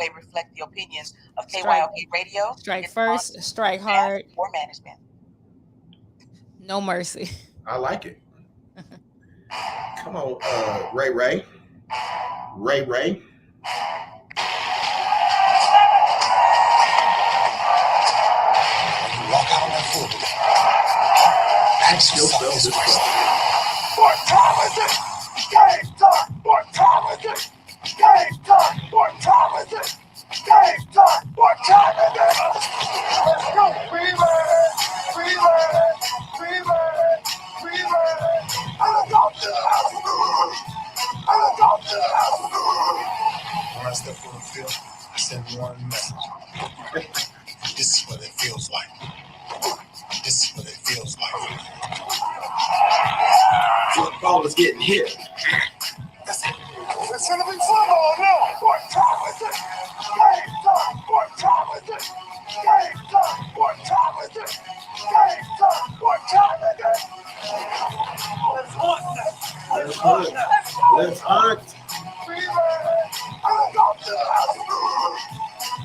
reflect the opinions of Strike, KYOK Radio, strike its sponsors, first, strike staff, hard, or management. no mercy. I like it. Come on, Ray Ray. Ray Ray. Walk out on that floor. Ask yourself this question. What time is it? Game time. What time is it? Game time. What time is it? Game time. What time is it? Let's go. We ready. We ready. We ready. We ready. I'm going to the house. I'm going to the house. When I step on the field, I send one message. This is what it feels like. This is what it feels like. Football is getting hit. That's it. It's gonna be football now. What time is it? Game time. What time is it? Game time. What time is it? Game time. What time is it? Let's hunt now. Let's hunt. Let's hunt. We ready. I'm going to the house.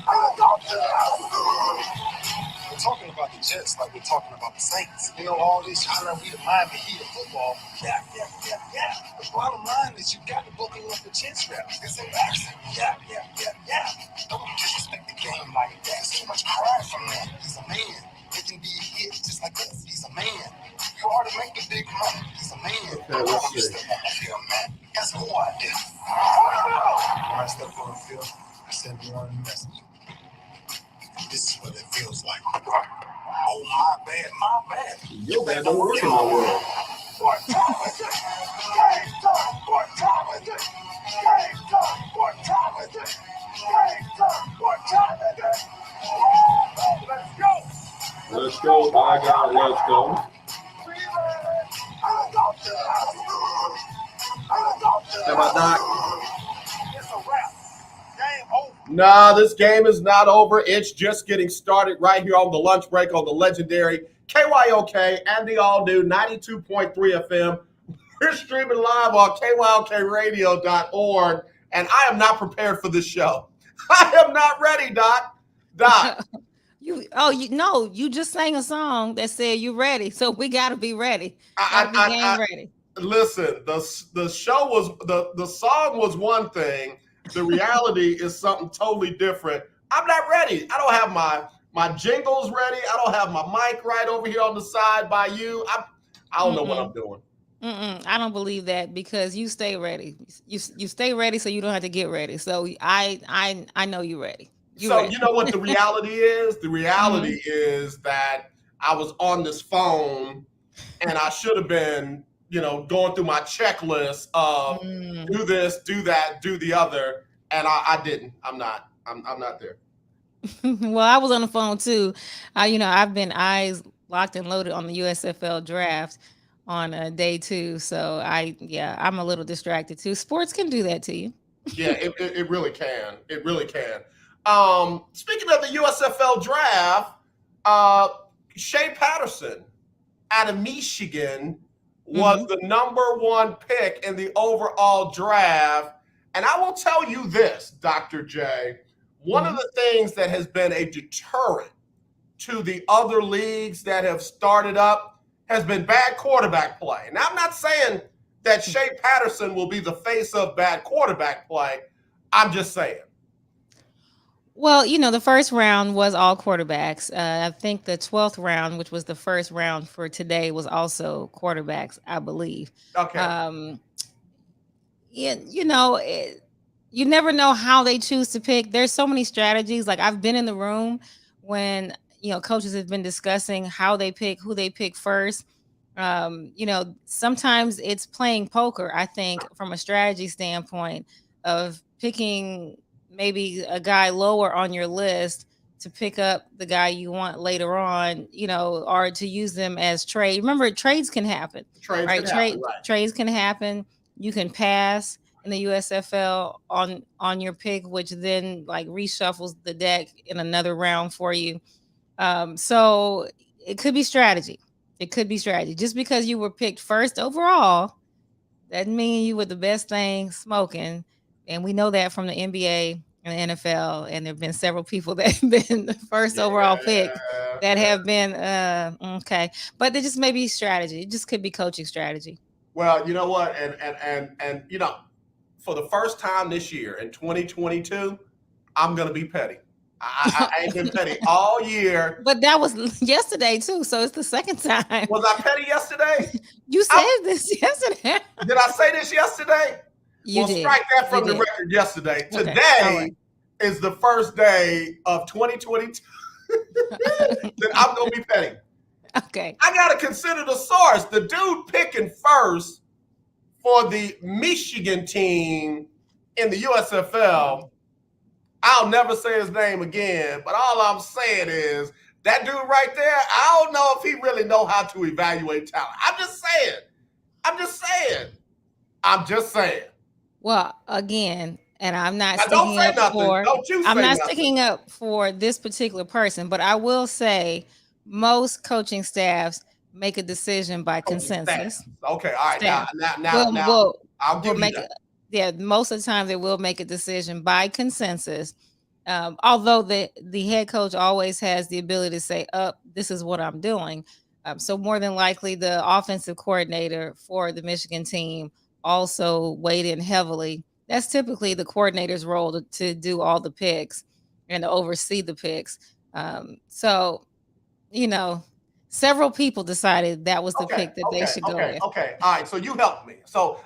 I'm going to the house. We're talking about the Jets like we're talking about the Saints. You know, all this hollering, we the Miami Heat of football. Yeah. The bottom line is you got to buckle up the chin straps. It's embarrassing. Yeah. Don't disrespect the game like that. There's too much pride from that. He's a man. He can be a hit just like us. He's a man. You already make the big money. He's a man. Okay, let's see. Step on the field, man. That's who I did. When I step on the field, I send one message. This is what it feels like. Oh, my bad. Your bad don't work in my world. What time is it? Game time. What time is it? Game time. What time is it? Game time. What time is it? Let's go. Let's go, by God, let's go. We ready. I'm going to the house. I'm going to the How about house. that? It's a wrap. Game over. Nah, this game is not over. It's just getting started right here on the lunch break on the legendary KYOK and the all-new 92.3 FM. We're streaming live on KYOKradio.org, and I am not prepared for this show. I am not ready, Doc. Doc, You just sang a song that said you ready, so we gotta be ready. Gotta be game ready. listen, the show was the song was one thing. The reality is something totally different. I'm not ready. I don't have my jingles ready. I don't have my mic right over here on the side by you. I don't know what I'm doing. I don't believe that because you stay ready. You stay ready, so you don't have to get ready. So I know you're ready. So Ready. you know what the reality is? The reality Mm-hmm. is that I was on this phone and I should have been, going through my checklist of Mm. do this, do that, do the other, and I didn't. I'm not. I'm not there. Well, I was on the phone too. I've been eyes locked and loaded on the USFL draft on day two. So I'm a little distracted too. Sports can do that to you. Yeah, it really can. It really can. Speaking of the USFL draft, uh, Shea Patterson out of Michigan was Hmm. the number one pick in the overall draft. And I will tell you this, Dr. J, one of Hmm. the things that has been a deterrent to the other leagues that have started up has been bad quarterback play. Now, I'm not saying that Shea Patterson will be the face of bad quarterback play. I'm just saying. Well, the first round was all quarterbacks. I think the 12th round, which was the first round for today, was also quarterbacks, I believe. Okay. Um, yeah, you never know how they choose to pick. There's so many strategies. Like I've been in the room when coaches have been discussing how they pick, who they pick first. Sometimes it's playing poker. I think from a strategy standpoint of picking maybe a guy lower on your list to pick up the guy you want later on, or to use them as trade. Remember, trades can happen, Trades right? can happen, right? Trades can happen. You can pass in the USFL on your pick, which then like reshuffles the deck in another round for you. So it could be strategy. It could be strategy. Just because you were picked first overall doesn't mean you were the best thing smoking. And we know that from the NBA. in the NFL, and there have been several people that have been the first overall pick that have been okay. But it just may be strategy. It just could be coaching strategy. Well, you know what? And you know, for the first time this year in 2022, I'm gonna be petty. I ain't been petty all year. But that was yesterday too, so it's the second time. Was I petty yesterday? You said this yesterday. Did I say this yesterday? You well, did. strike that from You the did. record yesterday. Okay. Today All right. is the first day of 2022 that I'm gonna be petty. Okay. I gotta consider the source. The dude picking first for the Michigan team in the USFL. I'll never say his name again, but all I'm saying is that dude right there, I don't know if he really know how to evaluate talent. I'm just saying. Well, again, and I'm not Now, don't sticking say up nothing. for Don't you say I'm not nothing. sticking up for this particular person, but I will say most coaching staffs make a decision by consensus. Okay, all right. Staff. Now, I'll give you that. Yeah, most of the time they will make a decision by consensus. Although the head coach always has the ability to say, this is what I'm doing. So more than likely the offensive coordinator for the Michigan team also weighed in heavily. That's typically the coordinator's role to do all the picks and to oversee the picks. So, you know, several people decided that was the pick that they should go with. Okay, all right. So you helped me. So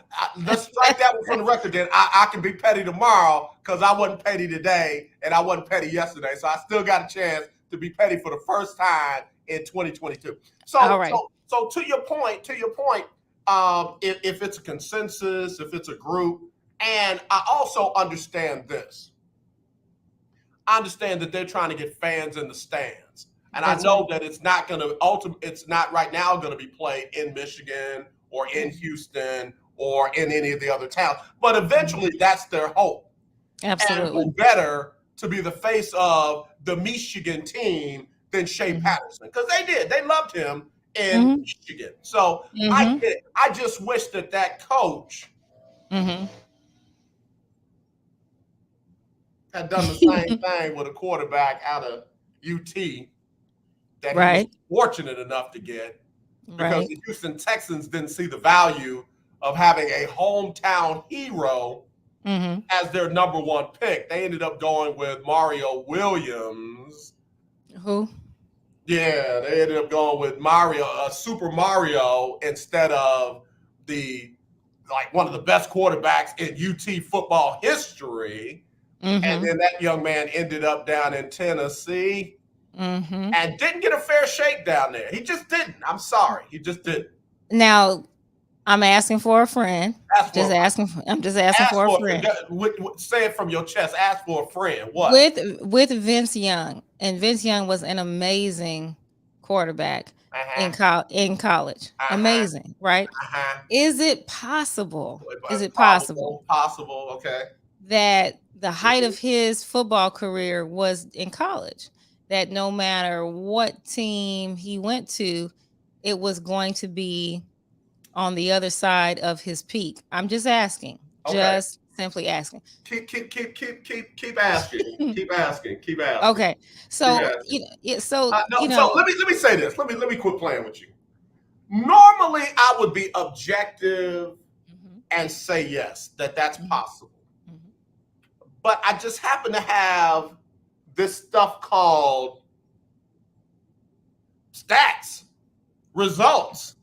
let's strike that one from the record. Then I can be petty tomorrow because I wasn't petty today and I wasn't petty yesterday. So I still got a chance to be petty for the first time in 2022. So, all right. So to your point, if it's a consensus, if it's a group, and I also understand this. I understand that they're trying to get fans in the stands. And I know that it's not going to it's not right now going to be played in Michigan or in Houston or in any of the other towns. But eventually that's their hope. Absolutely. And better to be the face of the Michigan team than Shea Patterson. Because they did. They loved him in Michigan. So I just wish that coach had done the same thing with a quarterback out of UT that he was fortunate enough to get, because the Houston Texans didn't see the value of having a hometown hero as their number one pick. They ended up going with Mario Williams. Who? Yeah, they ended up going with Super Mario, instead of one of the best quarterbacks in UT football history. And then that young man ended up down in Tennessee and didn't get a fair shake down there. He just didn't. I'm sorry. He just didn't. Now, I'm asking for a friend. I'm just asking for a friend. Say it from your chest. Ask for a friend. What? With Vince Young. And Vince Young was an amazing quarterback in college. Amazing, right? Is it possible? Possible, okay. That the height of his football career was in college? That no matter what team he went to, it was going to be on the other side of his peak. I'm just asking. Okay. Just simply asking. Keep asking. Keep asking. Okay. So So let me say this. Let me quit playing with you. Normally, I would be objective and say yes, that's possible. But I just happen to have this stuff called stats, results.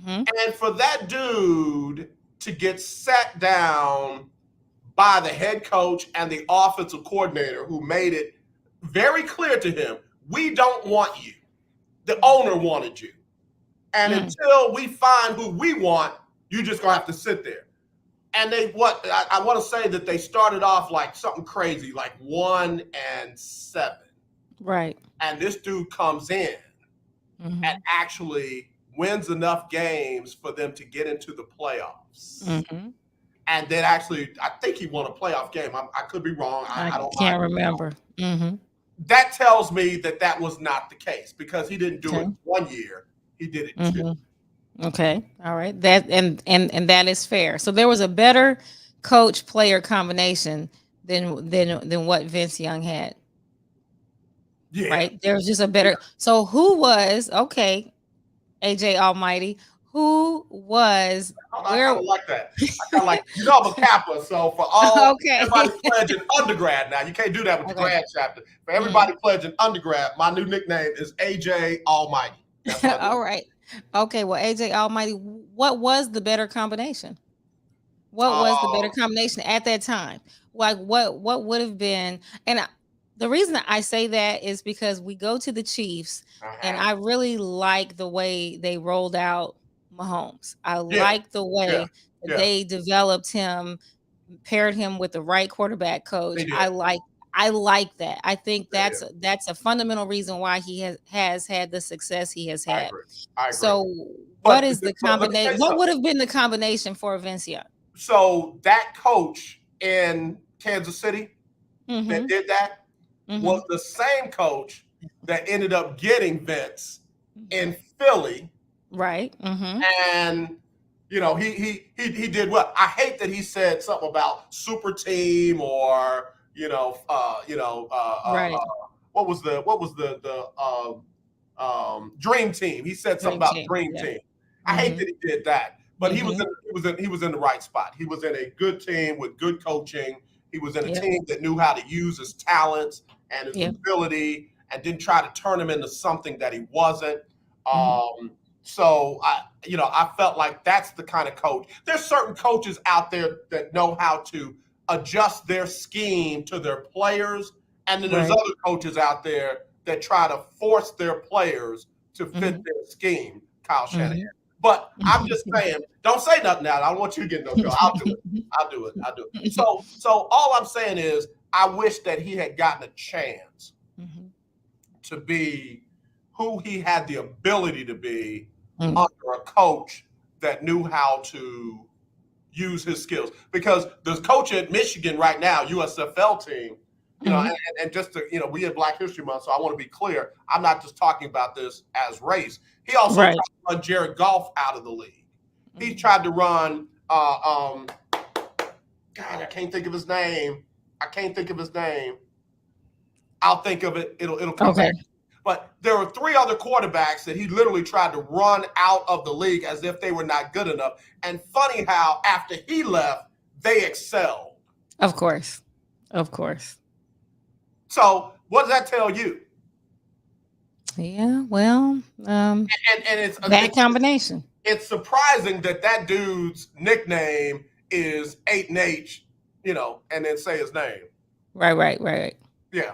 And for that dude to get sat down by the head coach and the offensive coordinator, who made it very clear to him, we don't want you. The owner wanted you. And until we find who we want, you're just going to have to sit there. And I want to say that they started off like something crazy, like 1-7. Right. And this dude comes in and actually wins enough games for them to get into the playoffs. And then actually, I think he won a playoff game. I could be wrong. I can't remember. That tells me that was not the case, because he didn't do it 1 year. He did it 2. Okay. All right. That and that is fair. So there was a better coach player combination than what Vince Young had. Yeah. Right? There's just a better. So who was okay? AJ Almighty. Who was I where? kind of like that. I kind of like, I'm a Kappa, so for all Okay. everybody pledging undergrad now, you can't do that with the Okay. grad chapter. For everybody pledging undergrad, my new nickname is AJ Almighty. That's my All right. Okay. Well, AJ Almighty, what was the better combination? What was the better combination at that time? Like what would have been? And the reason I say that is because we go to the Chiefs, and I really like the way they rolled out Mahomes. I like the way that they developed him, paired him with the right quarterback coach. I like that. I think that's a fundamental reason why he has had the success he has had. I agree. So what is the combination? What would have been the combination for Vince Young? So that coach in Kansas City that did that was the same coach that ended up getting Vince in Philly. Right. And he did well. I hate that he said something about super team or right. What was the dream team? He said something about dream team. I hate that he did that. But he was in the right spot. He was in a good team with good coaching. He was in a team that knew how to use his talents and his ability, and didn't try to turn him into something that he wasn't. So I felt like that's the kind of coach. There's certain coaches out there that know how to adjust their scheme to their players, and then there's other coaches out there that try to force their players to fit their scheme. Kyle Shanahan. But I'm just saying, don't say nothing now. I don't want you to get no trouble. I'll do it. So all I'm saying is, I wish that he had gotten a chance to be who he had the ability to be under a coach that knew how to use his skills. Because the coach at Michigan right now, USFL team, and just to, we had Black History Month, so I want to be clear. I'm not just talking about this as race. He also tried to run Jared Goff out of the league. He tried to run, God, I can't think of his name. I'll think of it. It'll come back. But there were 3 other quarterbacks that he literally tried to run out of the league as if they were not good enough. And funny how after he left, they excelled. Of course. So what does that tell you? Yeah, well, and it's that combination. It's surprising that dude's nickname is 8-H, and then say his name. Right. Yeah.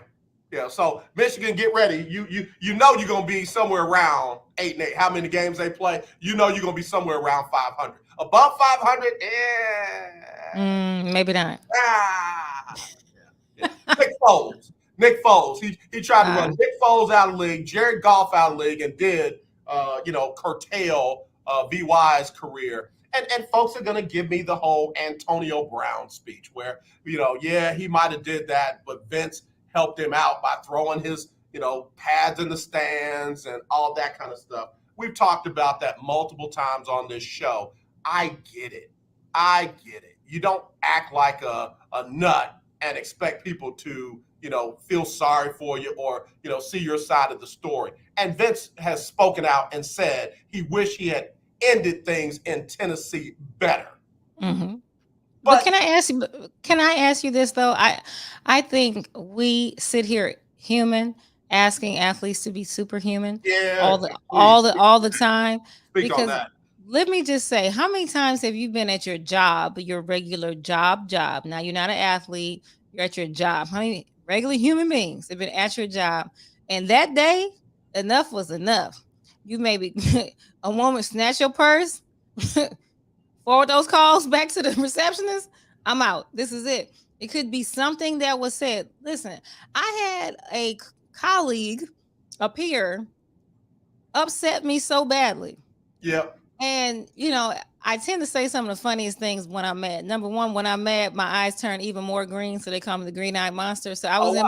So Michigan, get ready. You know you're gonna be somewhere around 8-8. How many games they play? You're gonna be somewhere around 500. Above 500, maybe not. Nick Foles. He tried to run Nick Foles out of the league, Jared Goff out of the league, and did curtail VY's career. And folks are gonna give me the whole Antonio Brown speech where, he might have did that, but Vince helped him out by throwing his, pads in the stands and all that kind of stuff. We've talked about that multiple times on this show. I get it. You don't act like a nut and expect people to, feel sorry for you or, see your side of the story. And Vince has spoken out and said he wished he had ended things in Tennessee better. But can I ask you this though? I think we sit here human asking athletes to be superhuman all the time. Speak on that. Let me just say, how many times have you been at your job, your regular job? Now you're not an athlete, you're at your job. How many regular human beings have been at your job? And that day, enough was enough. You maybe a woman snatch your purse, forward those calls back to the receptionist. I'm out. This is it. It could be something that was said. Listen, I had a colleague, a peer, upset me so badly. Yep. And, I tend to say some of the funniest things when I'm mad. Number one, when I'm mad, my eyes turn even more green. So they call me the green-eyed monster. So I was in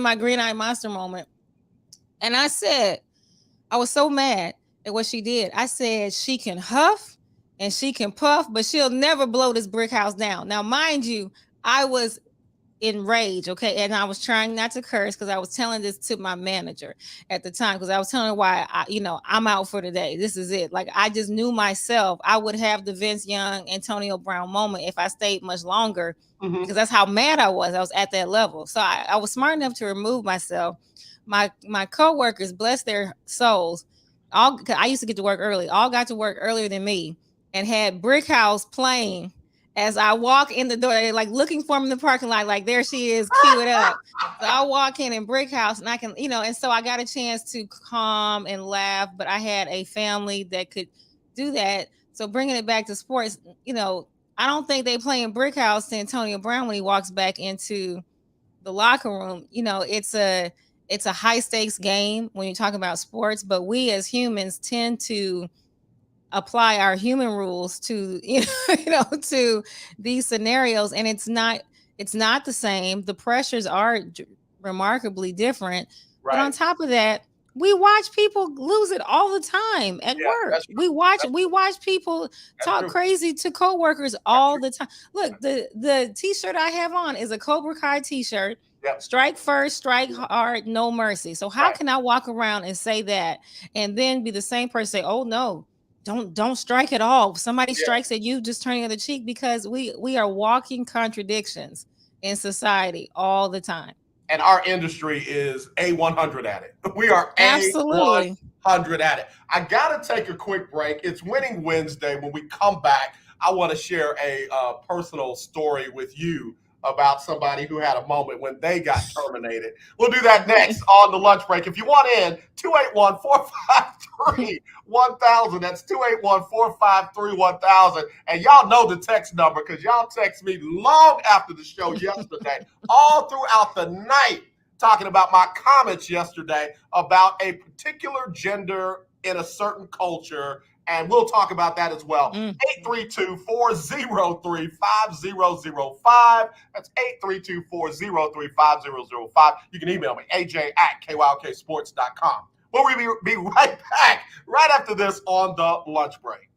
my green-eyed monster moment. And I said, I was so mad at what she did. I said, she can huff and she can puff, but she'll never blow this brick house down. Now, mind you, I was in rage, okay? And I was trying not to curse because I was telling this to my manager at the time because I was telling her why I'm out for the day. This is it. Like I just knew myself. I would have the Vince Young, Antonio Brown moment if I stayed much longer because that's how mad I was. I was at that level. So I was smart enough to remove myself. My coworkers, bless their souls, I used to get to work early. All got to work earlier than me and had Brick House playing as I walk in the door, they're like looking for me in the parking lot, like there she is, cue it up. So I walk in Brick House and I can, and so I got a chance to calm and laugh, but I had a family that could do that. So bringing it back to sports, I don't think they play in Brick House to Antonio Brown when he walks back into the locker room. It's a high stakes game when you're talking about sports, but we as humans tend to apply our human rules to to these scenarios, and it's not the same. The pressures are remarkably different, right. But on top of that, we watch people lose it all the time at work. We watch people talk crazy to coworkers all the time. Look, the t-shirt I have on is a Cobra Kai t-shirt. Yep. Strike first, strike hard, no mercy. So how can I walk around and say that and then be the same person say, oh no, don't strike at all. If somebody strikes at you, just turn the other cheek, because we are walking contradictions in society all the time. And our industry is A100 at it. We are absolutely A100 at it. I got to take a quick break. It's Winning Wednesday. When we come back, I want to share a personal story with you about somebody who had a moment when they got terminated. We'll do that next on the lunch break. If you want in, 281-453-1000. That's 281-453-1000. And y'all know the text number because y'all text me long after the show yesterday, all throughout the night, talking about my comments yesterday about a particular gender in a certain culture. And we'll talk about that as well. 832-403-5005. That's 832-403-5005. You can email me, aj@kyoksports.com. We'll be right back right after this on the lunch break.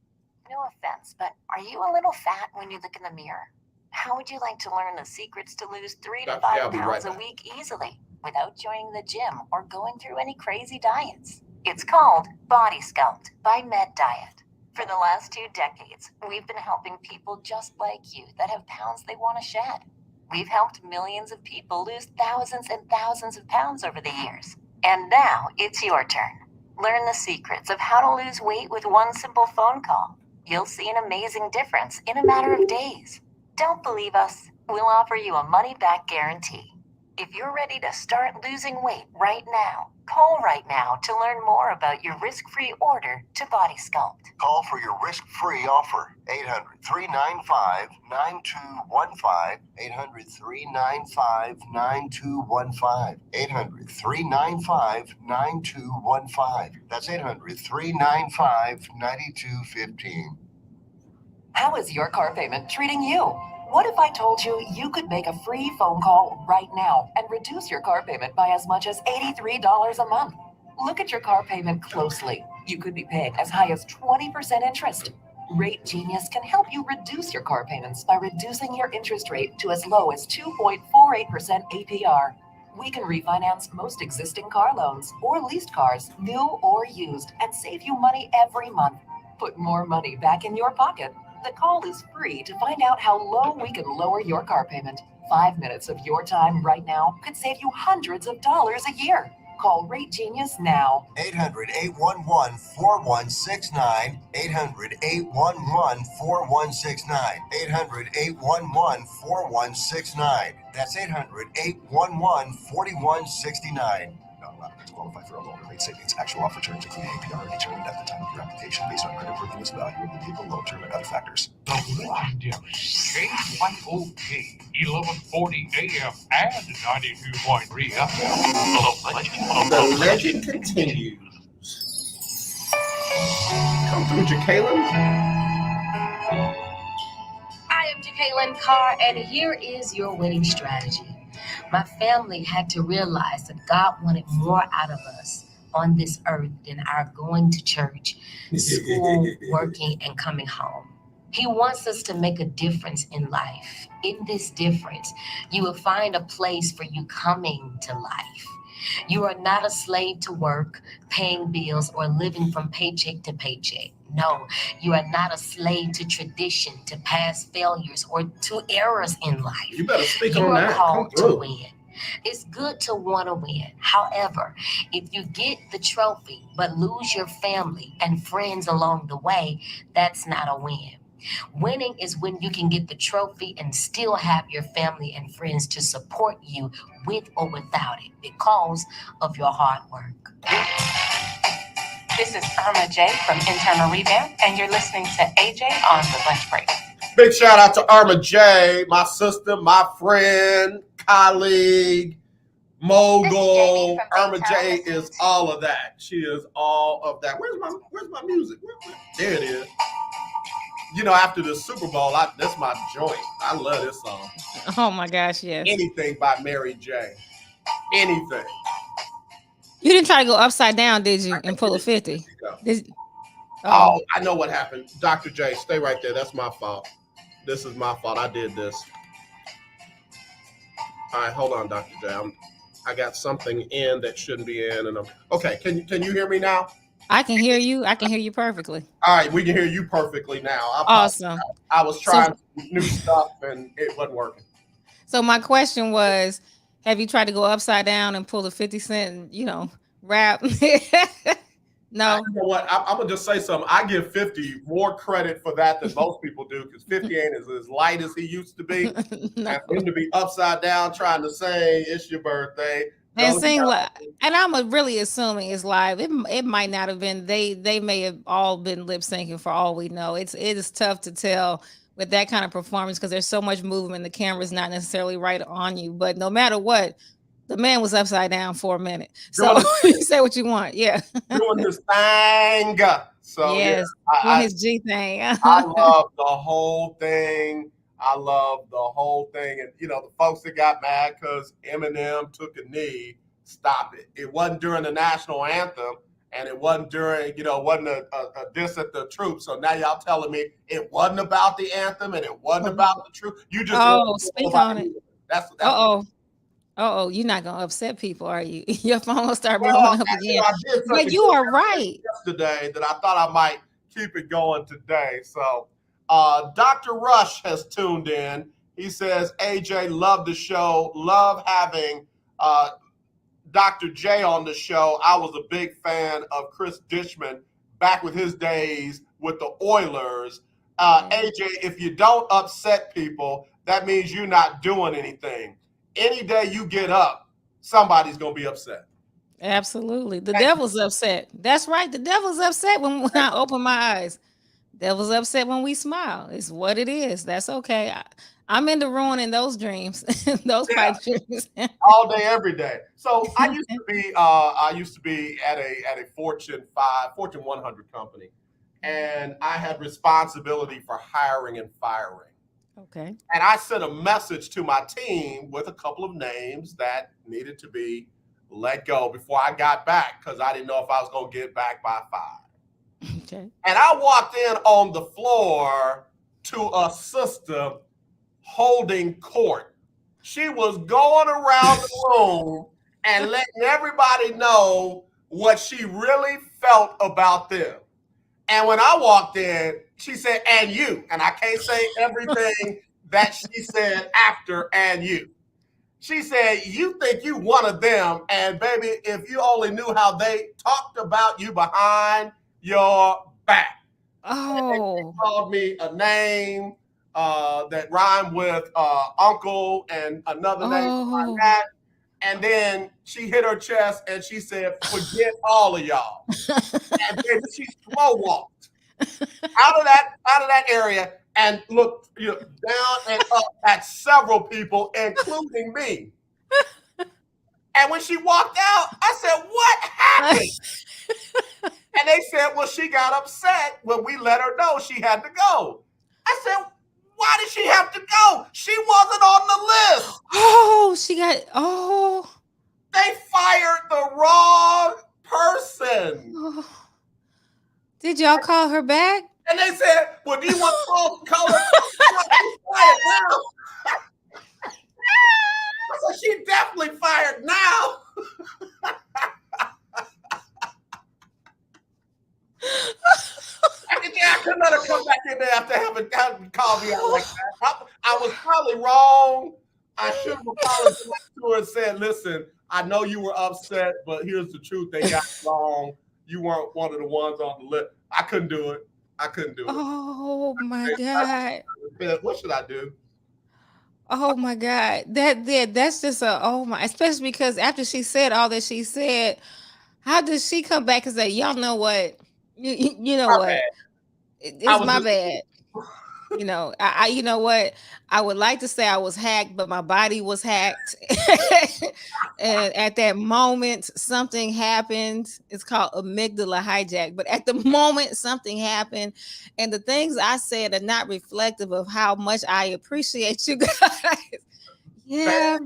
No offense, but are you a little fat when you look in the mirror? How would you like to learn the secrets to lose 3 to 5 pounds a week easily without joining the gym or going through any crazy diets? It's called Body Sculpt by Med Diet. For the last 2 decades, we've been helping people just like you that have pounds they want to shed. We've helped millions of people lose thousands and thousands of pounds over the years. And now it's your turn. Learn the secrets of how to lose weight with one simple phone call. You'll see an amazing difference in a matter of days. Don't believe us? We'll offer you a money-back guarantee. If you're ready to start losing weight right now, call right now to learn more about your risk-free order to Body Sculpt. Call for your risk-free offer. 800-395-9215. 800-395-9215. 800-395-9215. That's 800-395-9215. How is your car payment treating you? What if I told you you could make a free phone call right now and reduce your car payment by as much as $83 a month? Look at your car payment closely. You could be paying as high as 20% interest. Rate Genius can help you reduce your car payments by reducing your interest rate to as low as 2.48% APR. We can refinance most existing car loans or leased cars, new or used, and save you money every month. Put more money back in your pocket. The call is free to find out how low we can lower your car payment. 5 minutes of your time right now could save you hundreds of dollars a year. Call Rate Genius now. 800-811-4169. 800-811-4169. 800-811-4169. That's 800-811-4169. Not allowed to qualify for a loan or rate savings. Actual offer terms including APR are determined at the time of your application based on creditworthiness, value of the vehicle, loan term, and other factors. The legendary KYOK 1140 AM and 92.3 FM. The legend continues. Come through, Jacqueline. I am Jacqueline Carr, and here is your winning strategy. My family had to realize that God wanted more out of us on this earth than our going to church, school, working, and coming home. He wants us to make a difference in life. In this difference, you will find a place for you coming to life. You are not a slave to work, paying bills, or living from paycheck to paycheck. No, you are not a slave to tradition, to past failures, or to errors in life. You better speak You on are that. called to win. It's good to want to win. However, if you get the trophy but lose your family and friends along the way, that's not a win. Winning is when you can get the trophy and still have your family and friends to support you with or without it because of your hard work. This is Irma J from Internal Revamp, and you're listening to AJ on the Lunch Break. Big shout out to Irma J, my sister, my friend, colleague, mogul. Irma J is all of that. She is all of that. Where's my music? There it is. You know, after the Super Bowl, that's my joint. I love this song. Oh my gosh, yes. Anything by Mary J. Anything. You didn't try to go upside down, did you, and pull a 50? Oh, I know what happened. Dr. J, stay right there. That's my fault. This is my fault. I did this. All right, hold on, Dr. J. I got something in that shouldn't be in, and okay. Can you hear me now? I can hear you. I can hear you perfectly. All right, we can hear you perfectly now. Awesome. I was trying new stuff and it wasn't working. So my question was, have you tried to go upside down and pull the 50 Cent, rap? No. You know what? I'm gonna just say something. I give 50 more credit for that than most people do, because 50 ain't as light as he used to be. No. And for him to be upside down trying to say it's your birthday. And sing and I'm really assuming it's live. It might not have been. They may have all been lip syncing for all we know. It is tough to tell with that kind of performance because there's so much movement. The camera's not necessarily right on you. But no matter what, the man was upside down for a minute. So you say what you want, yeah. Doing his thing. So yes, yeah, doing his G thing. I love the whole thing. And the folks that got mad because Eminem took a knee, stop it. It wasn't during the national anthem, and it wasn't during, wasn't a diss at the troops. So now y'all telling me it wasn't about the anthem and it wasn't about the troops. You just speak on it. That's you're not gonna upset people, are you? Your phone will start blowing up again. But you are right. Yesterday that I thought I might keep it going today. So Dr. Rush has tuned in. He says, AJ, love the show. Love having Dr. J on the show. I was a big fan of Chris Dishman back with his days with the Oilers. AJ, if you don't upset people, that means you're not doing anything. Any day you get up, somebody's going to be upset. Absolutely. The devil's upset. That's right. The devil's upset when I open my eyes. Devil's upset when we smile. It's what it is. That's okay. I'm into ruining those dreams, those pipe dreams. All day, every day. So I used to be at a Fortune 100 company, and I had responsibility for hiring and firing. Okay. And I sent a message to my team with a couple of names that needed to be let go before I got back, because I didn't know if I was going to get back by 5. Okay. And I walked in on the floor to a sister holding court. She was going around the room and letting everybody know what she really felt about them. And when I walked in, she said, and you. And I can't say everything that she said after and you. She said, you think you one of them. And baby, if you only knew how they talked about you behind your back. Oh. They called me a name that rhymed with uncle and another name like that. And then she hit her chest and she said, forget all of y'all. And then she slow walked out of that area and looked down and up at several people, including me. And when she walked out, I said, what happened? And they said, well, she got upset when we let her know she had to go. I said, why did she have to go? She wasn't on the list. They fired the wrong person. Did y'all call her back? And they said, well, do you want full color? She's fired now. I said, she definitely fired now. I could let her come back in there after having called me out like that. I was probably wrong. I should have apologized to her and said, listen, I know you were upset, but here's the truth. They got it wrong. You weren't one of the ones on the list. I couldn't do it. Oh my God. What should I do? Oh my God. That's just especially because after she said all that she said, how does she come back and say, y'all know what? You know what? Bad. It's my bad. You know, you know what? I would like to say I was hacked, but my body was hacked. And at that moment, something happened. It's called amygdala hijack. But at the moment, something happened. And the things I said are not reflective of how much I appreciate you guys. Yeah.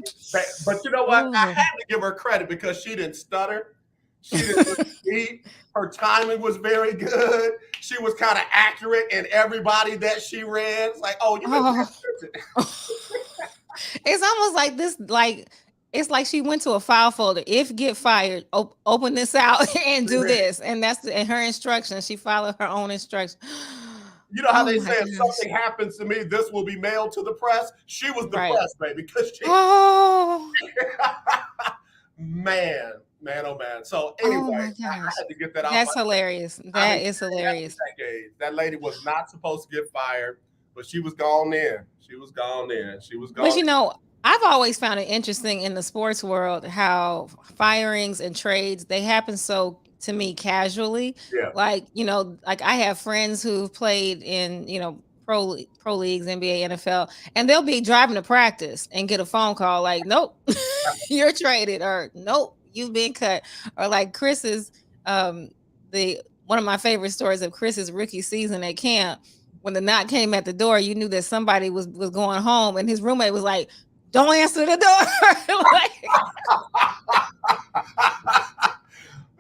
But you know what? Ooh. I had to give her credit because she didn't stutter. She didn't speak. Her timing was very good. She was kind of accurate in everybody that she read. It's like, oh, you It's almost like this, like it's like she went to a file folder. If get fired, open this out and do this. And that's and her instructions. She followed her own instructions. You know how they say if something happens to me, this will be mailed to the press? She was the press, baby, because she man, oh man. So anyway, I had to get that out. That's hilarious. That is hilarious. That lady was not supposed to get fired, but she was gone in. She was gone. But you know, I've always found it interesting in the sports world how firings and trades, they happen so, to me, casually. Yeah. Like, you know, like I have friends who've played in, you know, pro leagues, NBA, NFL, and they'll be driving to practice and get a phone call like, nope, you're traded, or nope, you've been cut. Or like Chris's, one of my favorite stories of Chris's rookie season at camp, when the knock came at the door, you knew that somebody was going home, and his roommate was like, don't answer the door.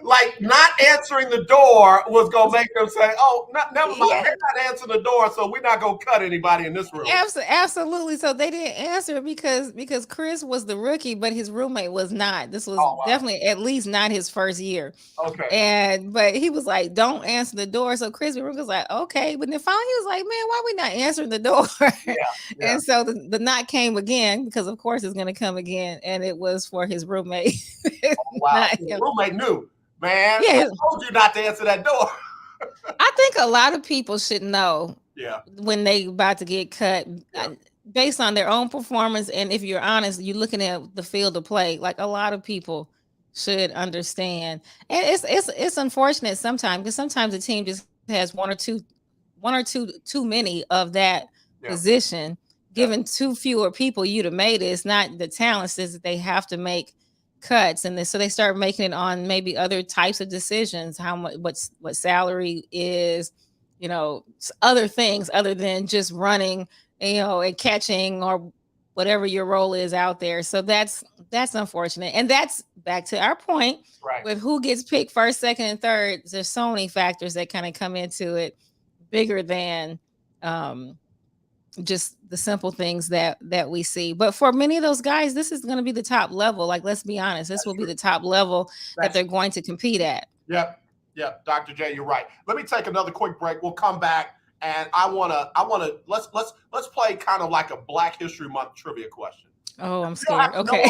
Like not answering the door was gonna make them say, "Oh, never mind. They're not answering the door, so we're not gonna cut anybody in this room." Absolutely. So they didn't answer because Chris was the rookie, but his roommate was not. This was definitely at least not his first year. Okay. But he was like, "Don't answer the door." So Chris was like, "Okay," but then finally he was like, "Man, why are we not answering the door?" Yeah. And so the knock came again because of course it's gonna come again, and it was for his roommate. Wow. His roommate knew. Man, I told you not to answer that door. I think a lot of people should know when they about to get cut based on their own performance. And if you're honest, you're looking at the field of play, like a lot of people should understand. And it's unfortunate sometimes because sometimes the team just has one or two too many of that position. Given too fewer people you'd have made it. It's not the talents, is that they have to make cuts, and so they start making it on maybe other types of decisions, how much, what salary is, you know, other things other than just running, you know, and catching or whatever your role is out there. So that's unfortunate, and that's back to our point with who gets picked first, second, and third. There's so many factors that kind of come into it, bigger than just the simple things that we see. But for many of those guys, this is going to be the top level. Like, let's be honest, this will be the top level that they're going to compete at. Yep. Dr. J, you're right. Let me take another quick break. We'll come back, and let's play kind of like a Black History Month trivia question. Oh, I'm scared. Okay.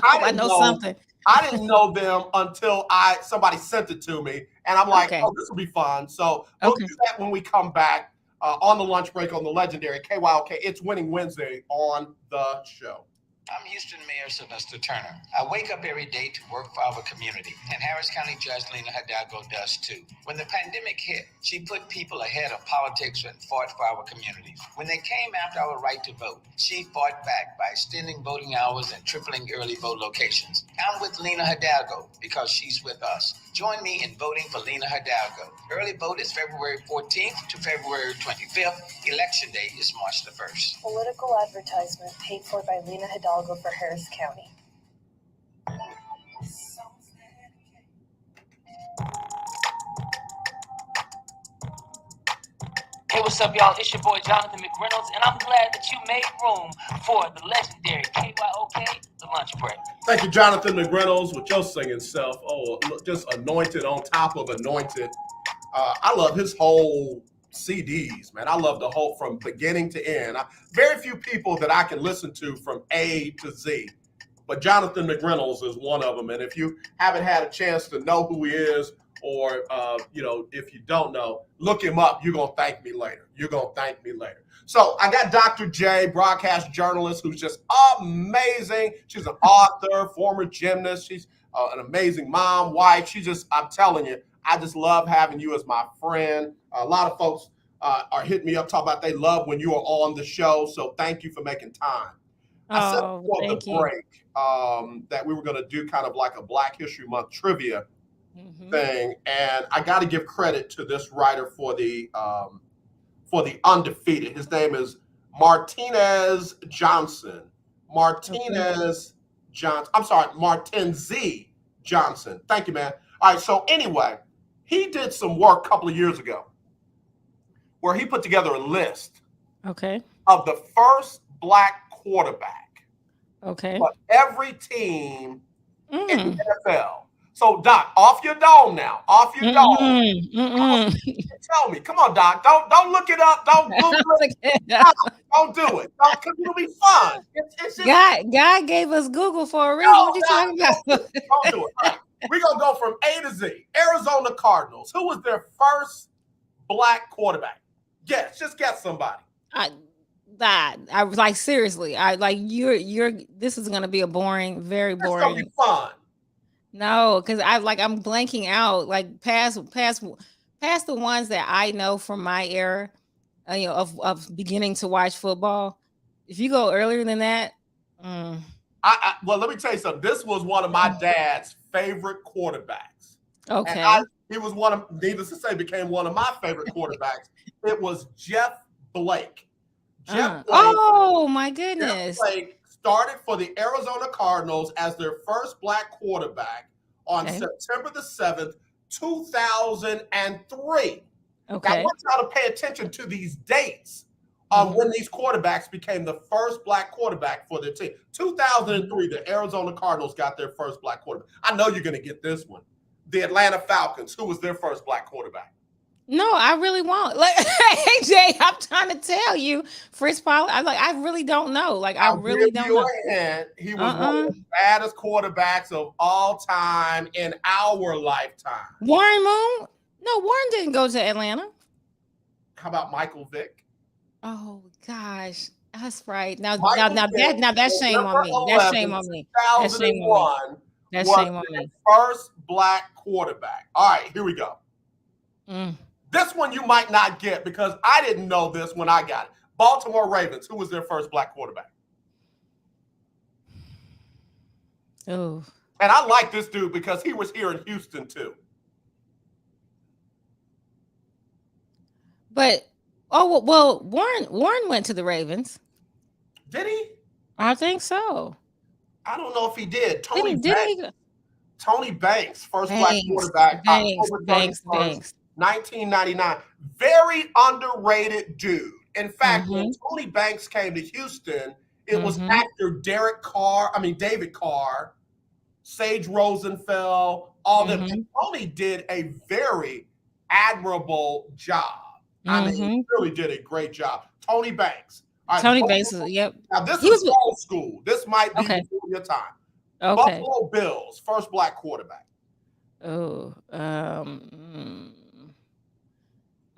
I know something. I didn't know them until somebody sent it to me, and I'm like, oh, this will be fun. So we'll do that when we come back. On the lunch break on the legendary KYOK. It's Winning Wednesday on the show. I'm Houston Mayor Sylvester Turner. I wake up every day to work for our community, and Harris County Judge Lena Hidalgo does too. When the pandemic hit, she put people ahead of politics and fought for our communities. When they came after our right to vote, she fought back by extending voting hours and tripling early vote locations. I'm with Lena Hidalgo because she's with us. Join me in voting for Lena Hidalgo. Early vote is February 14th to February 25th. Election day is March the 1st. Political advertisement paid for by Lena Hidalgo for Harris County. what's up, y'all? It's your boy Jonathan McReynolds, and I'm glad that you made room for the legendary KYOK, The Lunch Break. Thank you, Jonathan McReynolds, with your singing self. Oh, look, just anointed on top of anointed. I love his whole CDs, man. I love the whole from beginning to end. Very few people that I can listen to from A to Z, but Jonathan McReynolds is one of them. And if you haven't had a chance to know who he is, or if you don't know, look him up. You're gonna thank me later. So I got Dr. J, broadcast journalist, who's just amazing. She's an author, former gymnast. She's an amazing mom, wife. I'm telling you, I just love having you as my friend. A lot of folks are hitting me up, talking about they love when you are on the show. So thank you for making time. I said before the break that we were going to do kind of like a Black History Month trivia thing, and I got to give credit to this writer for the Undefeated. His name is Martinez Johnson. Martin Z. Johnson. Thank you, man. All right. So anyway, he did some work a couple of years ago where he put together a list of the first Black quarterback for every team in the NFL. So, Doc, off your dome now. Off your dome. Tell me. Come on, Doc. Don't look it up. Don't Google it. Don't do it. Because it'll be fun. It's just, God gave us Google for a reason. What you talking about? Don't do it. All right. We're going to go from A to Z. Arizona Cardinals. Who was their first Black quarterback? Guess. Just guess somebody. I was like, seriously. This is going to be a boring, very boring. It's going to be fun. No, because I'm blanking out, like past the ones that I know from my era, of beginning to watch football. If you go earlier than that, well, let me tell you something. This was one of my dad's favorite quarterbacks. Okay, and he was needless to say, became one of my favorite quarterbacks. It was Jeff Blake. Oh my goodness! Jeff Blake started for the Arizona Cardinals as their first Black quarterback on September the 7th, 2003. Okay. Now, I want y'all to pay attention to these dates when these quarterbacks became the first Black quarterback for their team. 2003, the Arizona Cardinals got their first Black quarterback. I know you're going to get this one. The Atlanta Falcons, who was their first Black quarterback? No, I really won't. Like, AJ, I'm trying to tell you, Fritz Pollard. I really don't know. Like, I really don't know. He was one of the baddest quarterbacks of all time in our lifetime. Warren Moon? No, Warren didn't go to Atlanta. How about Michael Vick? Oh gosh, that's right. Now that's shame on me. That's shame on me. That's shame on me. That's shame on me. First Black quarterback. All right, here we go. This one you might not get because I didn't know this when I got it. Baltimore Ravens. Who was their first Black quarterback? Oh. And I like this dude because he was here in Houston too. But Warren went to the Ravens. Did he? I think so. I don't know if he did. Tony Banks, first Black quarterback. Banks. 1999. Very underrated dude. In fact, when Tony Banks came to Houston, it was actor David Carr, Sage Rosenfeld, all them. And Tony did a very admirable job. I mean, he really did a great job. Tony Banks. All right, Tony Banks, yep. Now, this is old school. This might be before your time. Okay. Buffalo Bills, first Black quarterback. Oh,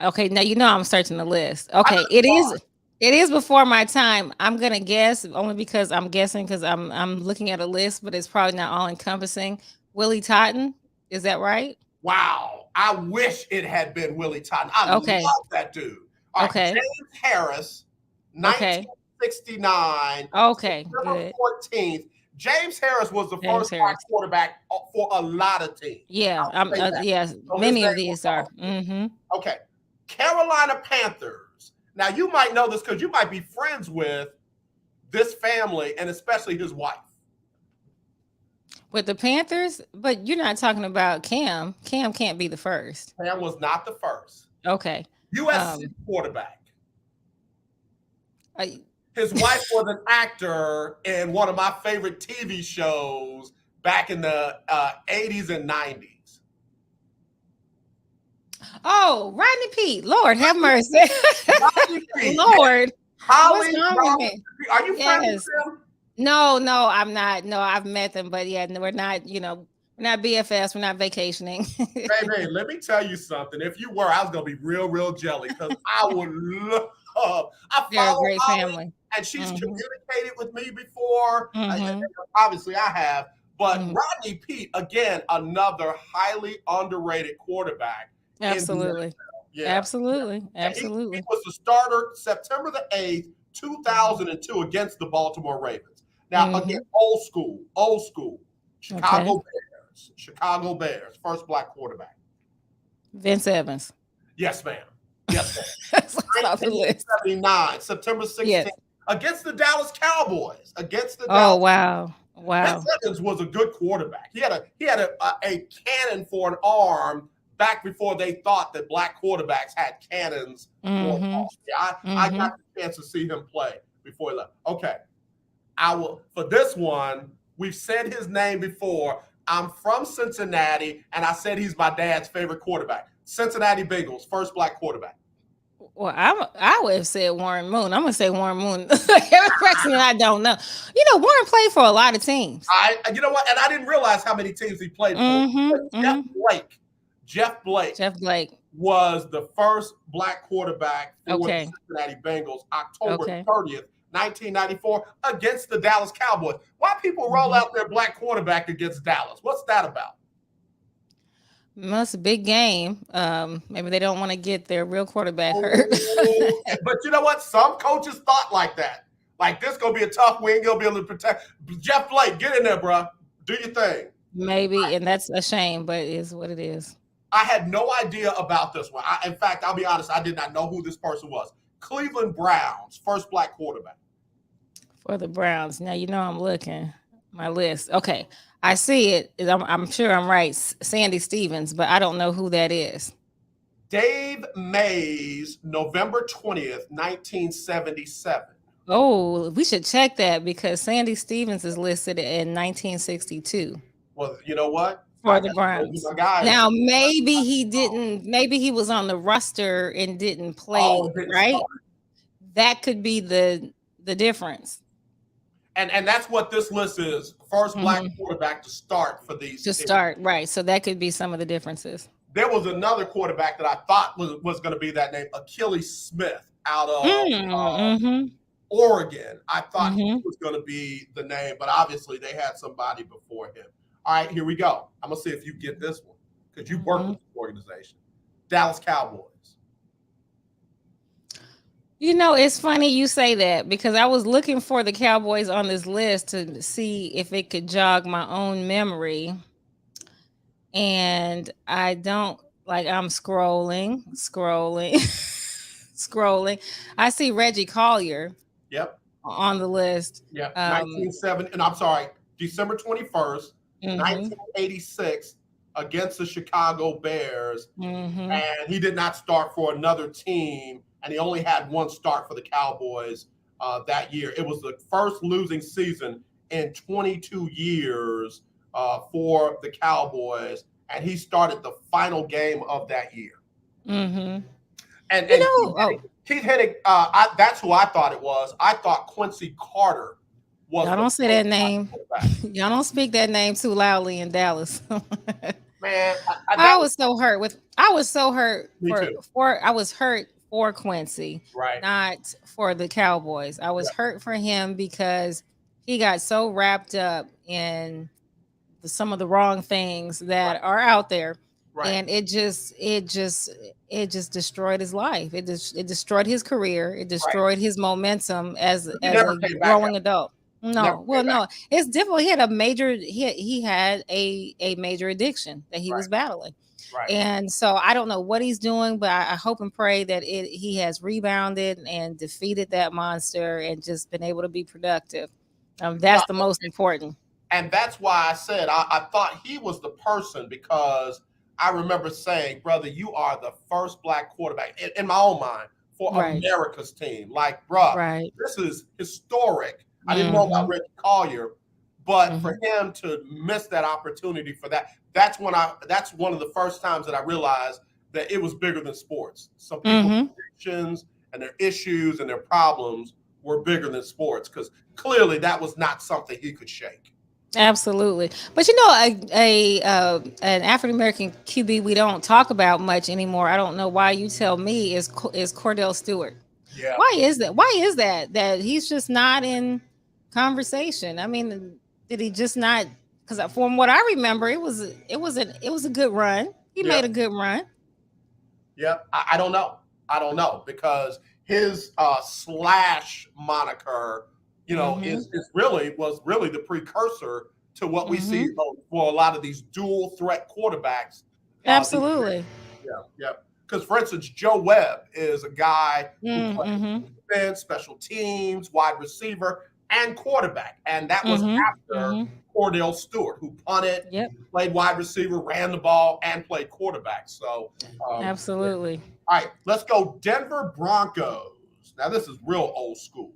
okay, now I'm searching the list. Okay, it is before my time. I'm gonna guess only because I'm guessing because I'm looking at a list, but it's probably not all encompassing. Willie Totten, is that right? Wow, I wish it had been Willie Totten. I love that dude. All right, James Harris, 1969. Okay, September 14th. James Harris was the first Black quarterback for a lot of teams. Yeah, yes, many of these are. Okay. Carolina Panthers. Now, you might know this because you might be friends with this family and especially his wife. With the Panthers? But you're not talking about Cam. Cam can't be the first. Cam was not the first. Okay. USC quarterback. His wife was an actor in one of my favorite TV shows back in the 80s and 90s. Oh, Rodney Peete. Lord have mercy. Lord. Holly, what's wrong with me? Are you friends with him? No, I'm not. No, I've met them, but yeah, we're not, we're not BFFs. We're not vacationing. Baby, let me tell you something. If you were, I was going to be real, real jelly because I would love. They're a great family. And she's communicated with me before. Obviously, I have. But Rodney Peete, again, another highly underrated quarterback. Absolutely. Yeah. Absolutely. He was the starter September the 8th, 2002 against the Baltimore Ravens. Now, again, old school. Chicago Bears, first black quarterback. Vince Evans. Yes, ma'am. 1979, September 16th, against the Dallas Cowboys. Oh, wow. Vince Evans was a good quarterback. He had a cannon for an arm back before they thought that black quarterbacks had cannons for an arm. I got the chance to see him play before he left. Okay. For this one, we've said his name before. I'm from Cincinnati, and I said he's my dad's favorite quarterback. Cincinnati Bengals, first black quarterback. Well, I would have said Warren Moon. I'm gonna say Warren Moon. Every person I don't know. Warren played for a lot of teams. You know what? And I didn't realize how many teams he played for. Jeff Blake was the first black quarterback for the Cincinnati Bengals, October 30th, 1994, against the Dallas Cowboys. Why people roll out their black quarterback against Dallas? What's that about? That's a big game. Maybe they don't want to get their real quarterback hurt. But you know what? Some coaches thought like that. Like, this going to be a tough win. You'll be able to protect. Jeff Blake, get in there, bro. Do your thing. Maybe, and that's a shame, but it is what it is. I had no idea about this one. In fact, I'll be honest, I did not know who this person was. Cleveland Browns, first black quarterback. For the Browns. Now, I'm looking my list. Okay. I see it. I'm sure I'm right. Sandy Stevens, but I don't know who that is. Dave Mays, November 20th, 1977. Oh, we should check that because Sandy Stevens is listed in 1962. Well, you know what? For the Browns. Now, maybe he didn't. Maybe he was on the roster and didn't play, right? That could be the difference. And that's what this list is. First black quarterback to start for these. Right. So that could be some of the differences. There was another quarterback that I thought was going to be that name, Achilles Smith, out of Oregon. I thought he was going to be the name, but obviously they had somebody before him. All right, here we go. I'm going to see if you get this one because you work with the organization. Dallas Cowboys. It's funny you say that because I was looking for the Cowboys on this list to see if it could jog my own memory. And I don't I'm scrolling. I see Reggie Collier. Yep. On the list. Yep. 1970, and I'm sorry, December 21st, 1986, against the Chicago Bears. And he did not start for another team. And he only had one start for the Cowboys that year. It was the first losing season in 22 years for the Cowboys, and he started the final game of that year. And Keith Hennig, that's who I thought it was. I thought Quincy Carter was. Y'all don't say that name. Y'all don't speak that name too loudly in Dallas. Man, I was so hurt. I was hurt for Quincy, right? Not for the Cowboys. I was hurt for him because he got so wrapped up in some of the wrong things that are out there, and it just destroyed his life. It destroyed his career. It destroyed his momentum as a growing adult. No, it's difficult. He had a major. He had a major addiction that he was battling. Right. And so I don't know what he's doing, but I hope and pray that he has rebounded and defeated that monster and just been able to be productive. That's the most important. And that's why I said I thought he was the person because I remember saying, brother, you are the first black quarterback in my own mind, for Right. America's team. Like, bruh, Right. this is historic. I didn't know about Ricky Collier, but for Mm-hmm. him to miss that opportunity for that's one of the first times that I realized that it was bigger than sports. Some people's Mm-hmm. addictions and their issues and their problems were bigger than sports, because clearly that was not something he could shake. Absolutely. But you know, an African American QB we don't talk about much anymore. I don't know why. You tell me. Is Cordell Stewart? Yeah. Why is that? Why is that he's just not in conversation? I mean, did he just not? Because from what I remember, it was a good run. He Yeah. made a good run. Yeah, I don't know. I don't know, because his slash moniker, you know, was really the precursor to what we see for a lot of these dual threat quarterbacks. Absolutely. Yeah. Because, for instance, Joe Webb is a guy who plays Mm-hmm. defense, special teams, wide receiver, and quarterback. And that was after Cordell Stewart, who punted, played wide receiver, ran the ball, and played quarterback. So, absolutely. All right, let's go Denver Broncos. Now, this is real old school.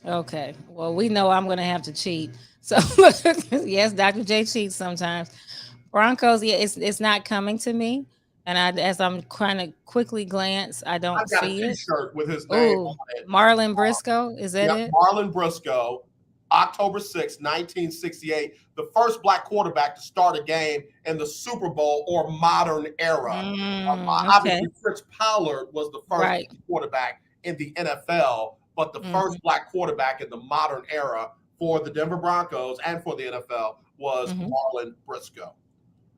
Okay. Well, we know I'm going to have to cheat. So, yes, Dr. J cheats sometimes. Broncos, yeah, it's not coming to me. And as I'm trying to quickly glance, I don't I've got see a it. T-shirt with his name on it. Marlon Briscoe, is that it? Marlon Briscoe, October 6, 1968, the first black quarterback to start a game in the Super Bowl or modern era. Obviously, Fritz Pollard was the first quarterback in the NFL, but the first black quarterback in the modern era for the Denver Broncos and for the NFL was Marlon Briscoe.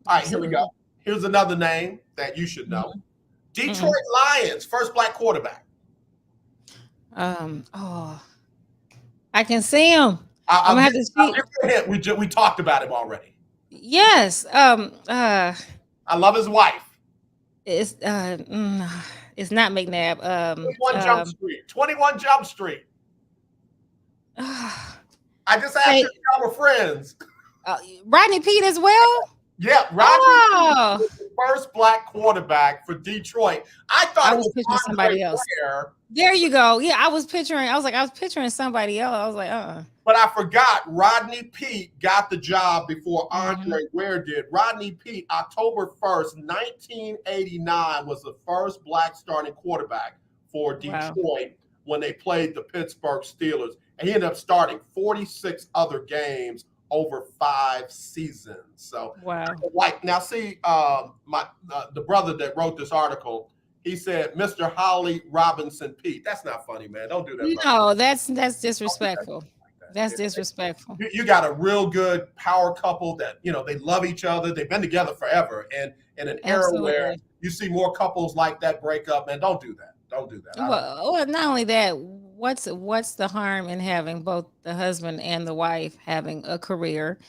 All right, here we go. Here's another name that you should know. Detroit Lions, first black quarterback. I can see him. I'm gonna have to see. We talked about him already. Yes. I love his wife. It's not McNabb. 21 Jump Street. I just asked if y'all were friends. Rodney Peete as well? Yeah, Rodney Peete was the first black quarterback for Detroit. I thought I was picturing somebody else. There you go. Yeah, I was picturing somebody else. I was like, But I forgot Rodney Peete got the job before Andre Ware did. Rodney Peete, October 1st, 1989, was the first black starting quarterback for Detroit when they played the Pittsburgh Steelers. And he ended up starting 46 other games over 5 seasons. So, now see, the brother that wrote this article, he said, Mr. Holly Robinson Peete. That's not funny, man. Don't do that. No, that's disrespectful. That's disrespectful. You got a real good power couple that, you know, they love each other. They've been together forever. And in an era where you see more couples like that break up, man, don't do that. Don't do that. Well, not only that, what's the harm in having both the husband and the wife having a career,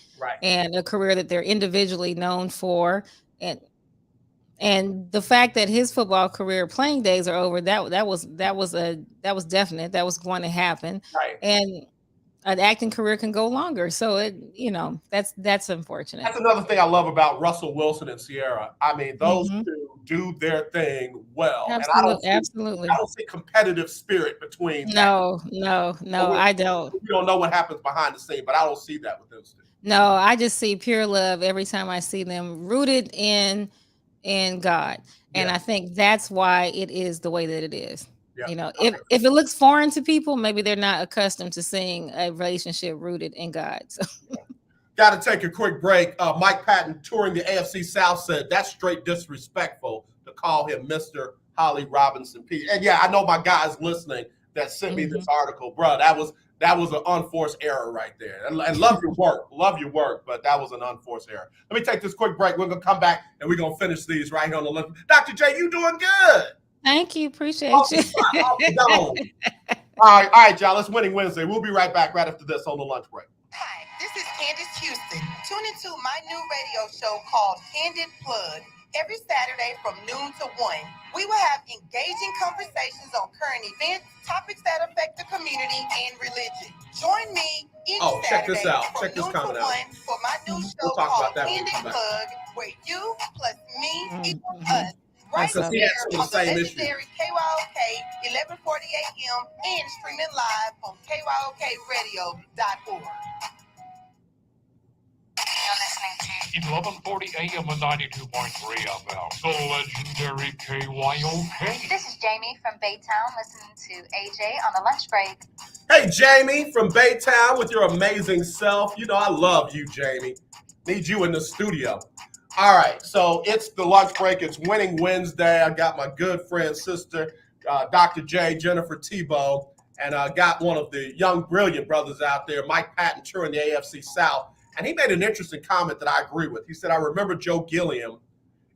and a career that they're individually known for, and the fact that his football career playing days are over, that was definite. That was going to happen, and an acting career can go longer. So that's unfortunate. That's another thing I love about Russell Wilson and Ciara. I mean, those two do their thing well. Absolutely. I don't see competitive spirit between. No, I don't. We don't know what happens behind the scene, but I don't see that with those two. No, I just see pure love every time I see them, rooted in God. And I think that's why it is the way that it is. Yeah. You know, if it looks foreign to people, maybe they're not accustomed to seeing a relationship rooted in God. So. Got to take a quick break. Mike Patton, touring the AFC South, said that's straight disrespectful to call him Mr. Holly Robinson Peete. And yeah, I know my guys listening that sent me this article, bro. That was an unforced error right there. And love your work, but that was an unforced error. Let me take this quick break. We're gonna come back and we're gonna finish these right here on the list. Dr. J, you doing good? Thank you. Appreciate you. All right, y'all. It's Winning Wednesday. We'll be right back right after this on the lunch break. Hi, this is Candace Houston. Tune into my new radio show called Candid Plug every Saturday from noon to 1. We will have engaging conversations on current events, topics that affect the community and religion. Join me each Saturday this out. from Check this noon comment to out. 1 for my new show We'll talk called about that when we Candid come back. Plug, where you plus me equals us. Right Because he here had some of on the same the issues. legendary KYOK Saturday, 11:40 a.m. and streaming live on KYOKradio.org. 1140 AM and 92.3 FM. The legendary KYOK. This is Jamie from Baytown listening to AJ on the lunch break. Hey, Jamie from Baytown with your amazing self. You know, I love you, Jamie. Need you in the studio. All right, so it's the lunch break. It's Winning Wednesday. I got my good friend, sister, Dr. J, Jennifer Tebow, and I got one of the young, brilliant brothers out there, Mike Patton, touring the AFC South. And he made an interesting comment that I agree with. He said, I remember Joe Gilliam.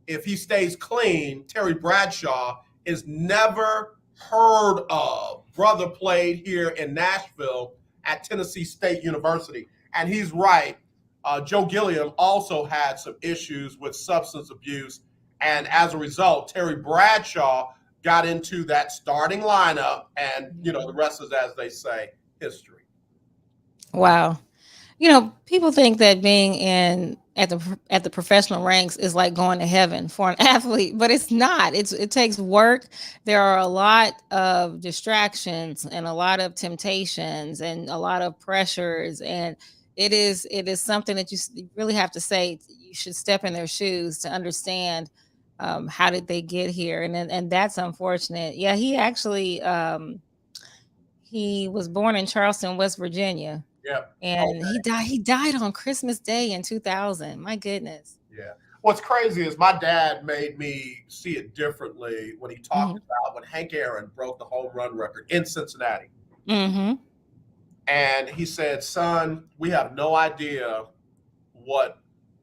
If he stays clean, Terry Bradshaw is never heard of. Brother played here in Nashville at Tennessee State University. And he's right. Joe Gilliam also had some issues with substance abuse. And as a result, Terry Bradshaw got into that starting lineup. And, you know, the rest is, as they say, history. Wow. You know, people think that being at the professional ranks is like going to heaven for an athlete, but it's not. It takes work. There are a lot of distractions and a lot of temptations and a lot of pressures, and it is something that you really have to say. You should step in their shoes to understand how did they get here, and that's unfortunate. Yeah, he actually he was born in Charleston, West Virginia. Yeah. And he died on Christmas Day in 2000. My goodness. Yeah. What's crazy is my dad made me see it differently when he talked about when Hank Aaron broke the home run record in Cincinnati. Mm-hmm. And he said, son, we have no idea what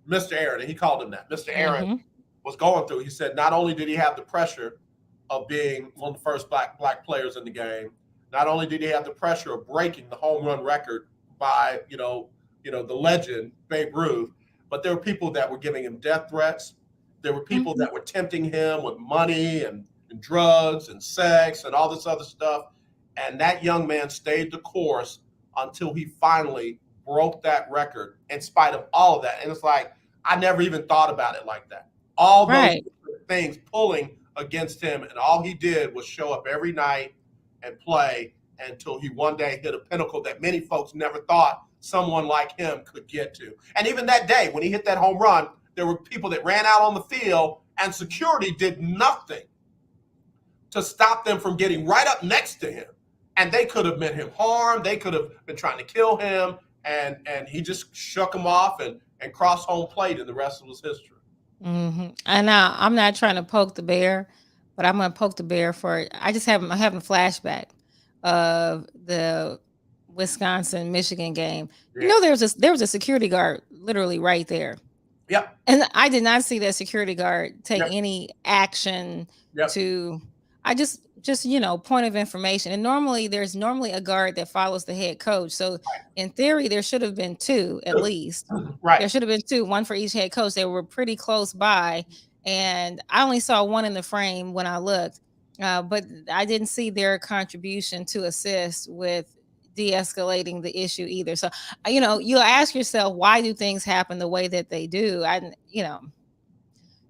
Mr. Aaron, and he called him that, Mr. Aaron was going through. He said not only did he have the pressure of being one of the first black players in the game, not only did he have the pressure of breaking the home run record by, you know, the legend, Babe Ruth, but there were people that were giving him death threats. There were people that were tempting him with money and drugs and sex and all this other stuff. And that young man stayed the course until he finally broke that record in spite of all of that. And it's like, I never even thought about it like that. All those things pulling against him, and all he did was show up every night and play until he one day hit a pinnacle that many folks never thought someone like him could get to. And even that day, when he hit that home run, there were people that ran out on the field, and security did nothing to stop them from getting right up next to him. And they could have meant him harm. They could have been trying to kill him. And he just shook them off and crossed home plate, and the rest was history. Mm-hmm. And now I'm not trying to poke the bear, but I'm going to poke the bear for, I'm having a flashback of the Wisconsin-Michigan game. Yeah. You know, there was a security guard literally right there. Yep. And I did not see that security guard take any action to, I just, you know, point of information. And there's normally a guard that follows the head coach. So in theory, there should have been two at least. Right. There should have been two, one for each head coach. They were pretty close by. And I only saw one in the frame when I looked. But I didn't see their contribution to assist with de-escalating the issue either. So, you know, you ask yourself, why do things happen the way that they do?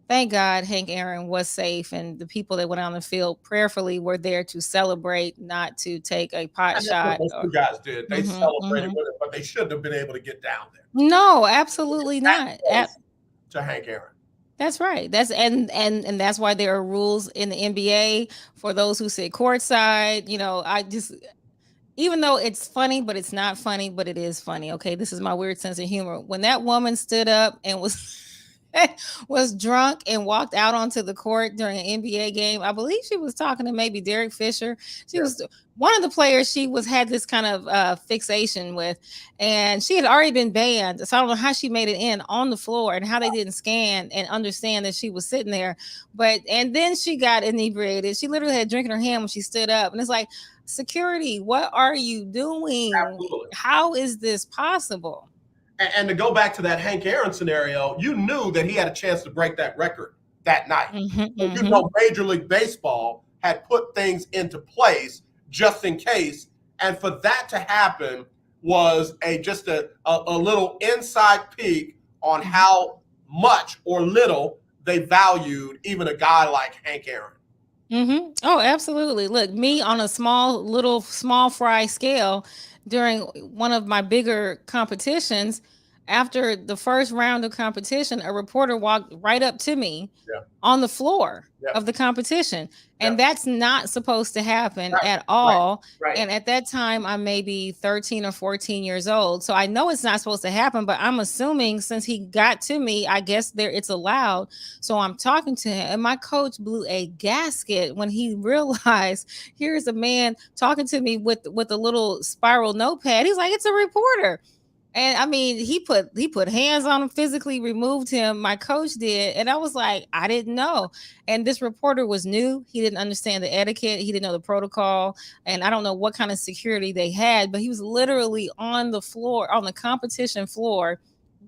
Thank God Hank Aaron was safe, and the people that went on the field prayerfully were there to celebrate, not to take a pot shot. Those two guys did. They celebrated with it, but they shouldn't have been able to get down there. No, absolutely not. To Hank Aaron. That's right. That's and that's why there are rules in the NBA for those who sit courtside. You know, even though it's funny, but it's not funny, but it is funny. Okay, this is my weird sense of humor. When that woman stood up and was drunk and walked out onto the court during an NBA game, I believe she was talking to maybe Derek Fisher. She was one of the players she had this kind of fixation with, and she had already been banned. So I don't know how she made it in on the floor and how they didn't scan and understand that she was sitting there. And then she got inebriated. She literally had a drink in her hand when she stood up. And it's like, security, what are you doing? Absolutely. How is this possible? And to go back to that Hank Aaron scenario, you knew that he had a chance to break that record that night. You know, Major League Baseball had put things into place just in case. And for that to happen was just a little inside peek on how much or little they valued even a guy like Hank Aaron. Oh, absolutely. Look, me on a small fry scale during one of my bigger competitions, after the first round of competition, a reporter walked right up to me Yeah. on the floor Yep. of the competition. And Yep. that's not supposed to happen Right. at all. Right. And at that time, I'm maybe 13 or 14 years old. So I know it's not supposed to happen, but I'm assuming since he got to me, I guess it's allowed. So I'm talking to him, and my coach blew a gasket when he realized here's a man talking to me with a little spiral notepad. He's like, it's a reporter. And I mean, he put hands on him, physically removed him. My coach did, and I was like, I didn't know. And this reporter was new. He didn't understand the etiquette. He didn't know the protocol, and I don't know what kind of security they had. But he was literally on the floor, on the competition floor,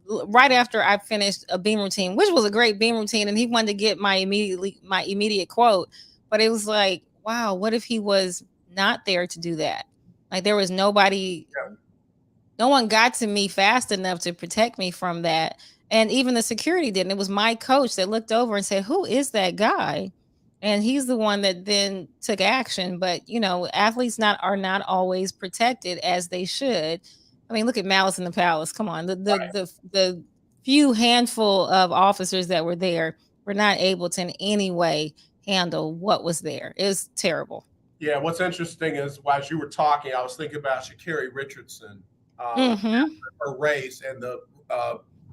right after I finished a beam routine, which was a great beam routine, and he wanted to get my immediate quote. But it was like, wow, what if he was not there to do that? Like there was nobody. Yeah. No one got to me fast enough to protect me from that. And even the security didn't. It was my coach that looked over and said, who is that guy? And he's the one that then took action. But athletes are not always protected as they should. I mean, look at Malice in the Palace. Come on. The few handful of officers that were there were not able to in any way handle what was there. It was terrible. Yeah, what's interesting is as you were talking, I was thinking about Sha'Carri Richardson. Her race, and the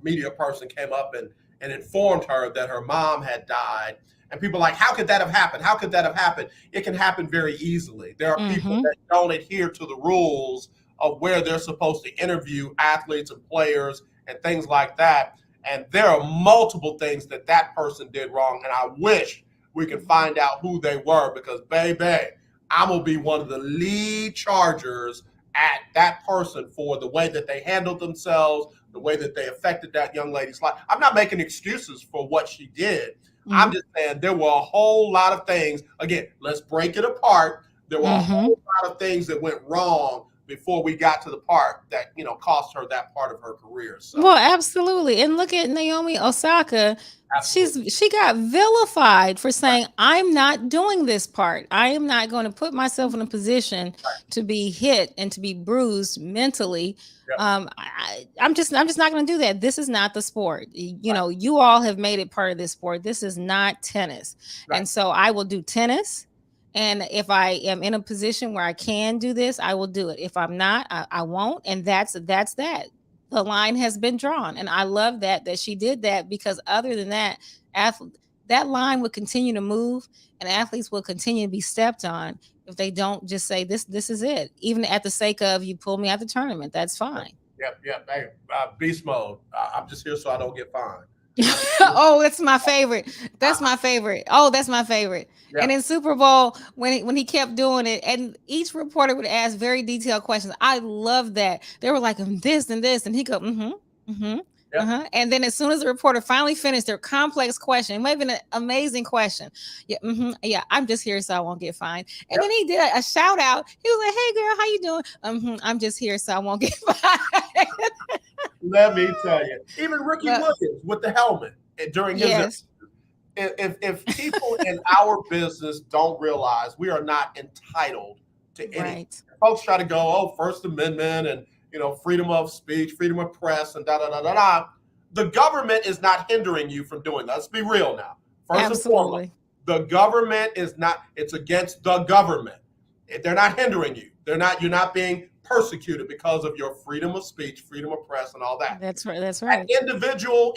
media person came up and informed her that her mom had died. And people are like, how could that have happened? How could that have happened? It can happen very easily. There are people that don't adhere to the rules of where they're supposed to interview athletes and players and things like that. And there are multiple things that person did wrong. And I wish we could find out who they were, because, baby, I'm going to be one of the lead chargers at that person for the way that they handled themselves, the way that they affected that young lady's life. I'm not making excuses for what she did. I'm just saying there were a whole lot of things. Again, let's break it apart. There were a whole lot of things that went wrong before we got to the part that, cost her that part of her career. So. Well, absolutely. And look at Naomi Osaka. She got vilified for saying, I'm not doing this part. I am not going to put myself in a position to be hit and to be bruised mentally. Yep. I'm just not going to do that. This is not the sport. You all have made it part of this sport. This is not tennis. Right. And so I will do tennis. And if I am in a position where I can do this, I will do it. If I'm not, I won't. And that's that. The line has been drawn. And I love that she did that, because other than that, that line would continue to move, and athletes will continue to be stepped on if they don't just say, this is it. Even at the sake of, you pulled me out the tournament, that's fine. Yep. Hey, beast mode. I'm just here so I don't get fined. Oh, that's my favorite. That's my favorite. Oh, that's my favorite. Yep. And in Super Bowl, when he kept doing it, and each reporter would ask very detailed questions. I love that. They were like, this and this, and he go, Yep. And then as soon as the reporter finally finished their complex question, it might have been an amazing question. Yeah, I'm just here so I won't get fined. And then he did a shout out. He was like, hey girl, how you doing? I'm just here so I won't get fined. Let me tell you, even Ricky Williams with the helmet during his if people in our business don't realize we are not entitled to anything. Right. Folks try to go, First Amendment and freedom of speech, freedom of press, and da. The government is not hindering you from doing that. Let's be real now. First and foremost, the government is not. It's against the government. They're not hindering you. You're not being persecuted because of your freedom of speech, freedom of press, and all that. That's right. That's right. That individual,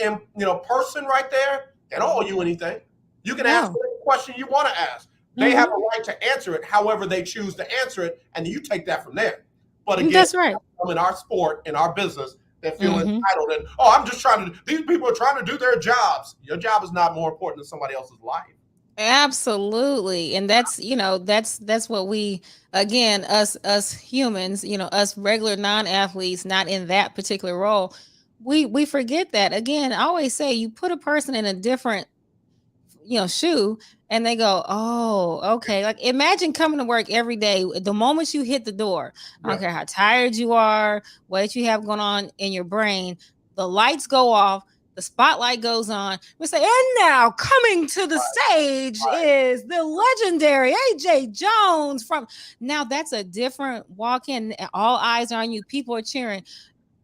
person right there, they don't owe you anything. You can ask whatever question you want to ask. They have a right to answer it however they choose to answer it, and you take that from there. But again, that's right. In our sport, in our business, they feel entitled, and I'm just these people are trying to do their jobs. Your job is not more important than somebody else's life. Absolutely. And that's what we, again, us humans, us regular non-athletes, not in that particular role, we forget that. Again, I always say, you put a person in a different shoe, and they go, oh, okay. Like, imagine coming to work every day. The moment you hit the door, I don't care how tired you are, what you have going on in your brain, the lights go off, the spotlight goes on. We say, and now coming to the stage is the legendary AJ Jones from. Now that's a different walk-in. All eyes are on you. People are cheering.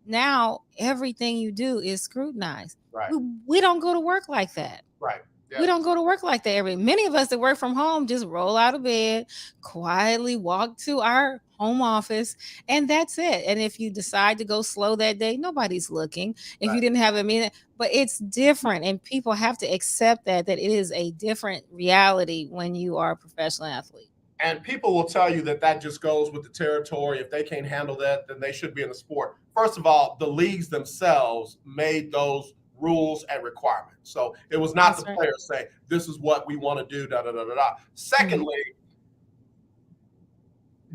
Now everything you do is scrutinized. Right. We don't go to work like that. Right. We don't go to work like that. Many of us that work from home just roll out of bed, quietly walk to our home office, and that's it. And if you decide to go slow that day, nobody's looking. If you didn't have a meeting, but it's different, and people have to accept that it is a different reality when you are a professional athlete. And people will tell you that just goes with the territory. If they can't handle that, then they should be in the sport. First of all, the leagues themselves made those rules and requirements. So it was not the players saying, this is what we want to do, da, da, da, da, da. Secondly,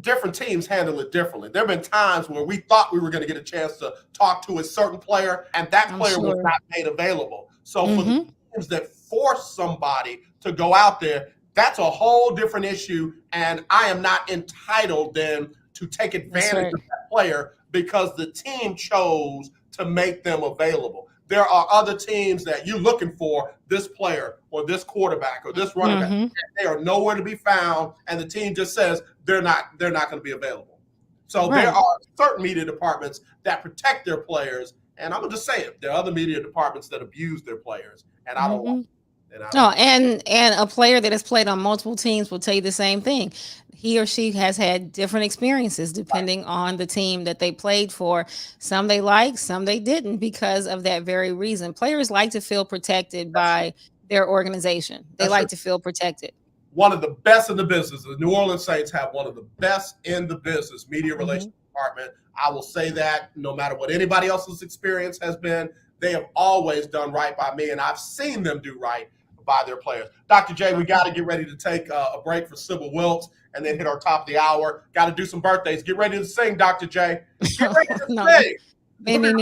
different teams handle it differently. There have been times where we thought we were going to get a chance to talk to a certain player, and that player was not made available. So for the teams that force somebody to go out there, that's a whole different issue, and I am not entitled then to take advantage of that player because the team chose to make them available. There are other teams that you're looking for this player or this quarterback or this running back, and they are nowhere to be found, and the team just says they're not going to be available. So there are certain media departments that protect their players, and I'm going to just say it. There are other media departments that abuse their players, and I don't want it. No, and a player that has played on multiple teams will tell you the same thing. He or she has had different experiences depending on the team that they played for. Some they liked, some they didn't because of that very reason. Players like to feel protected by their organization. They like to feel protected. One of the best in the business. The New Orleans Saints have one of the best in the business media relations department. I will say that no matter what anybody else's experience has been, they have always done right by me, and I've seen them do right by their players. Dr. J, we got to get ready to take a break for Sybil Wilkes and then hit our top of the hour. Got to do some birthdays. Get ready to sing, Dr. J. Get ready to sing. We'll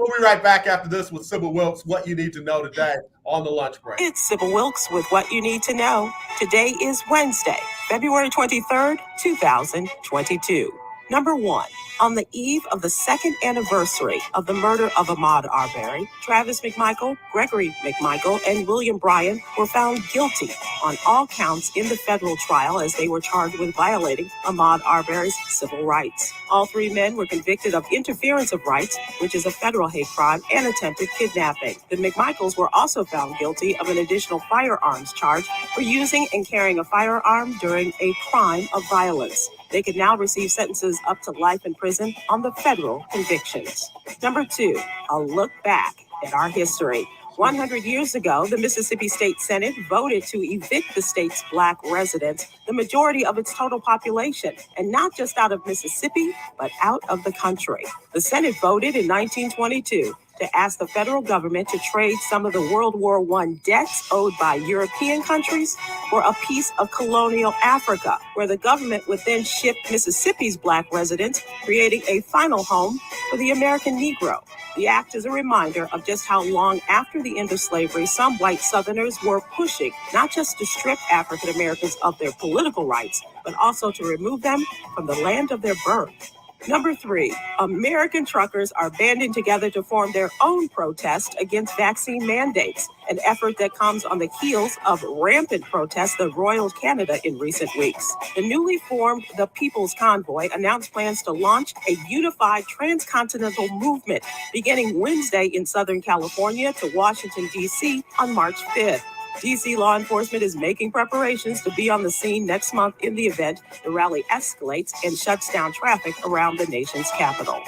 be right back after this with Sybil Wilkes, What You Need to Know Today on the lunch break. It's Sybil Wilkes with What You Need to Know. Today is Wednesday, February 23rd, 2022. Number 1. On the eve of the second anniversary of the murder of Ahmaud Arbery, Travis McMichael, Gregory McMichael, and William Bryan were found guilty on all counts in the federal trial as they were charged with violating Ahmaud Arbery's civil rights. All 3 men were convicted of interference of rights, which is a federal hate crime, and attempted kidnapping. The McMichaels were also found guilty of an additional firearms charge for using and carrying a firearm during a crime of violence. They could now receive sentences up to life in prison on the federal convictions. Number 2, a look back at our history. 100 years ago, the Mississippi State Senate voted to evict the state's Black residents, the majority of its total population, and not just out of Mississippi, but out of the country. The Senate voted in 1922 to ask the federal government to trade some of the World War I debts owed by European countries for a piece of colonial Africa, where the government would then ship Mississippi's Black residents, creating a final home for the American Negro. The act is a reminder of just how long after the end of slavery some white Southerners were pushing not just to strip African Americans of their political rights, but also to remove them from the land of their birth. Number 3, American truckers are banding together to form their own protest against vaccine mandates, an effort that comes on the heels of rampant protests that roiled Canada in recent weeks. The newly formed The People's Convoy announced plans to launch a unified transcontinental movement beginning Wednesday in Southern California to Washington, D.C. on March 5th. D.C. law enforcement is making preparations to be on the scene next month in the event the rally escalates and shuts down traffic around the nation's capital.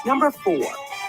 Number 4,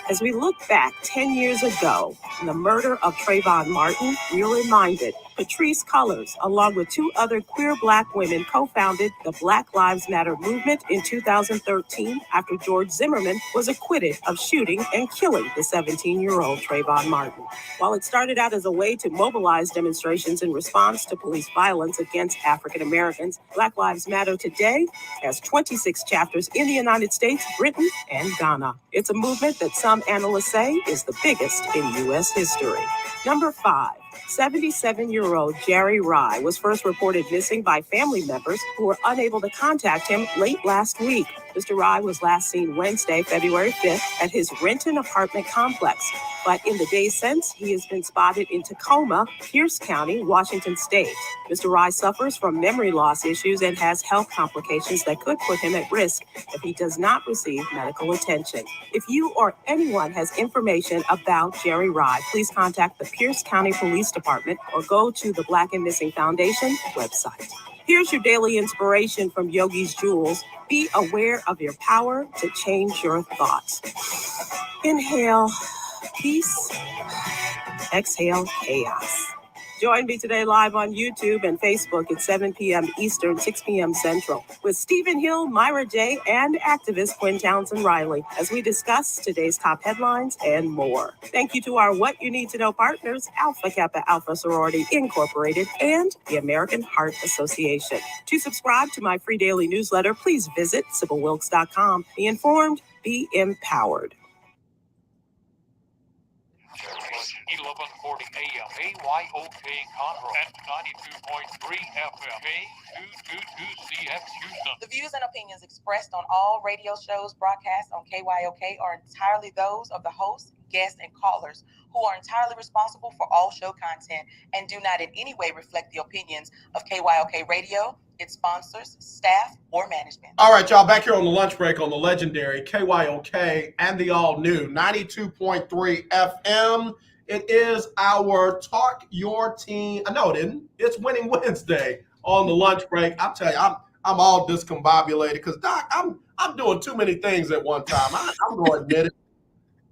as we look back 10 years ago in the murder of Trayvon Martin, we are reminded Patrisse Cullors, along with 2 other queer Black women, co-founded the Black Lives Matter movement in 2013 after George Zimmerman was acquitted of shooting and killing the 17-year-old Trayvon Martin. While it started out as a way to mobilize demonstrations in response to police violence against African Americans, Black Lives Matter today has 26 chapters in the United States, Britain, and Ghana. It's a movement that some analysts say is the biggest in U.S. history. Number 5. 77-year-old Jerry Rye was first reported missing by family members who were unable to contact him late last week. Mr. Rye was last seen Wednesday, February 5th, at his Renton apartment complex. But in the days since, he has been spotted in Tacoma, Pierce County, Washington State. Mr. Rye suffers from memory loss issues and has health complications that could put him at risk if he does not receive medical attention. If you or anyone has information about Jerry Rye, please contact the Pierce County Police Department or go to the Black and Missing Foundation website. Here's your daily inspiration from Yogi's Jewels. Be aware of your power to change your thoughts. Inhale peace, exhale chaos. Join me today live on YouTube and Facebook at 7 p.m. Eastern, 6 p.m. Central with Stephen Hill, Myra J., and activist Quinn Townsend Riley as we discuss today's top headlines and more. Thank you to our What You Need to Know partners, Alpha Kappa Alpha Sorority Incorporated and the American Heart Association. To subscribe to my free daily newsletter, please visit SibylWilkes.com. Be informed, be empowered. 1140 AM, KYOK Conroe, at 92.3 FM, K222CX Houston. The views and opinions expressed on all radio shows broadcast on KYOK are entirely those of the hosts, guests, and callers who are entirely responsible for all show content and do not in any way reflect the opinions of KYOK Radio, its sponsors, staff, or management. All right, y'all, back here on the lunch break on the legendary KYOK and the all-new 92.3 FM. It is our Talk Your Team. No, it isn't. It's Winning Wednesday on the lunch break. I'll tell you, I'm all discombobulated because, Doc, I'm doing too many things at one time. I'm going to admit it.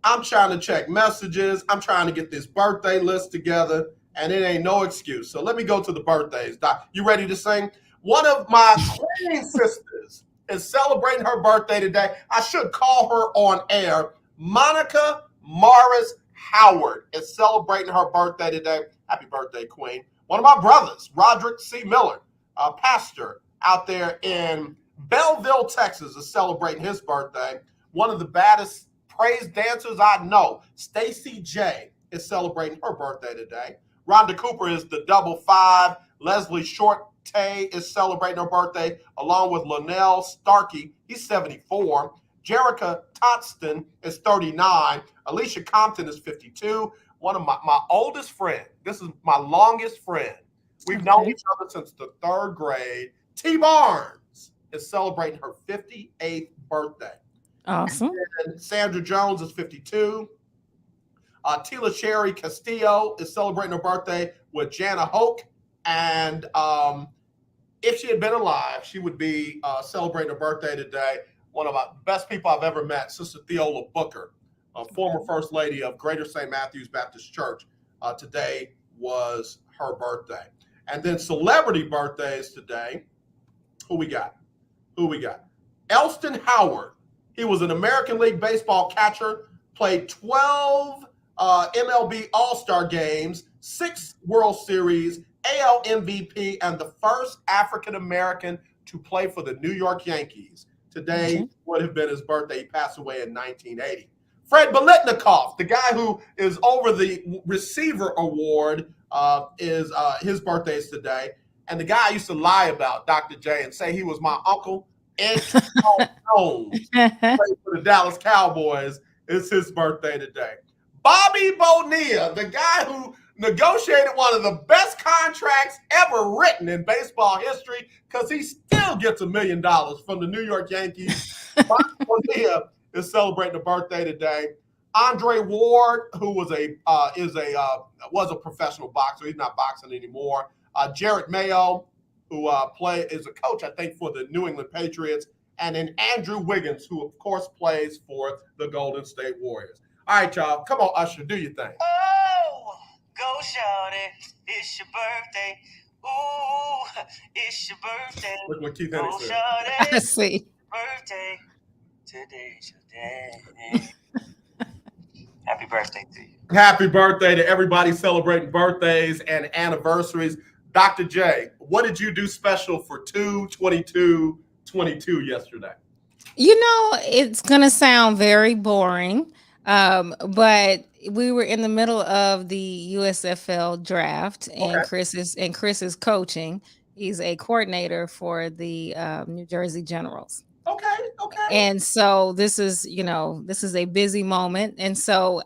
I'm trying to check messages. I'm trying to get this birthday list together, and it ain't no excuse. So let me go to the birthdays. Doc, you ready to sing? One of my twin sisters is celebrating her birthday today. I should call her on air. Monica Morris Howard is celebrating her birthday today. Happy birthday, Queen. One of my brothers, Roderick C. Miller, a pastor out there in Belleville, Texas, is celebrating his birthday. One of the baddest praise dancers I know, Stacy J., is celebrating her birthday today. Rhonda Cooper is the double five. Leslie Shorte is celebrating her birthday, along with Linnell Starkey. He's 74. Jerica Totston is 39. Alicia Compton is 52. One of my oldest friend. This is my longest friend. We've known each other since the third grade. T. Barnes is celebrating her 58th birthday. Awesome. And Sandra Jones is 52. Tila Sherry Castillo is celebrating her birthday with Jana Hoke. And if she had been alive, she would be celebrating her birthday today. One of my best people I've ever met, Sister Theola Booker, former First Lady of Greater St. Matthew's Baptist Church. Today was her birthday. And then celebrity birthdays today. Who we got? Elston Howard. He was an American League Baseball catcher, played 12 MLB All-Star games, 6 World Series, AL MVP, and the first African-American to play for the New York Yankees. Today would have been his birthday. He passed away in 1980. Fred Biletnikoff, the guy who is over the receiver award, is his birthday is today. And the guy I used to lie about, Dr. J, and say he was my uncle, Ed Jones, played for the Dallas Cowboys, is his birthday today. Bobby Bonilla, the guy who negotiated one of the best contracts ever written in baseball history, because he still gets $1 million from the New York Yankees. Bobby Bonilla is celebrating a birthday today. Andre Ward, who was a professional boxer, he's not boxing anymore. Jarrett Mayo, who is a coach, I think, for the New England Patriots, and then Andrew Wiggins, who of course plays for the Golden State Warriors. All right, y'all, come on, Usher, do your thing. Oh, go shawty, it's your birthday. Ooh, it's your birthday. Look what Keith Go Hennig said. shawty, I see. birthday. Today's your day. Happy birthday to you. Happy birthday to everybody celebrating birthdays and anniversaries. Dr. J, what did you do special for 2/22/22 yesterday? You know, it's going to sound very boring, but we were in the middle of the USFL draft, and Chris is coaching. He's a coordinator for the New Jersey Generals. Okay. And so this is a busy moment. And so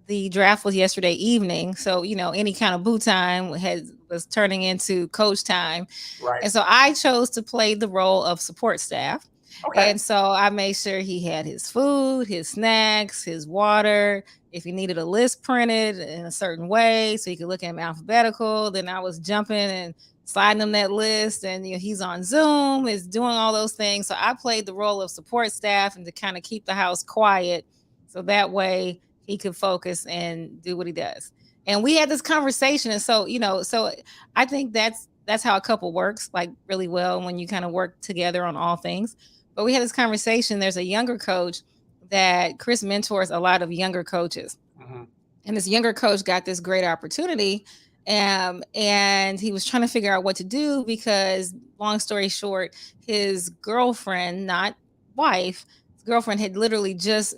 the draft was yesterday evening. So, any kind of boo time was turning into coach time. Right. And so I chose to play the role of support staff. Okay. And so I made sure he had his food, his snacks, his water. If he needed a list printed in a certain way so he could look at them alphabetical, then I was jumping and sliding him that list. And he's on Zoom, is doing all those things. So I played the role of support staff and to kind of keep the house quiet. So that way he could focus and do what he does. And we had this conversation. And so, so I think that's how a couple works, like, really well, when you kind of work together on all things. But we had this conversation. There's a younger coach that Chris mentors a lot of younger coaches. Mm-hmm. And this younger coach got this great opportunity. And he was trying to figure out what to do because, long story short, his girlfriend, not wife, his girlfriend had literally just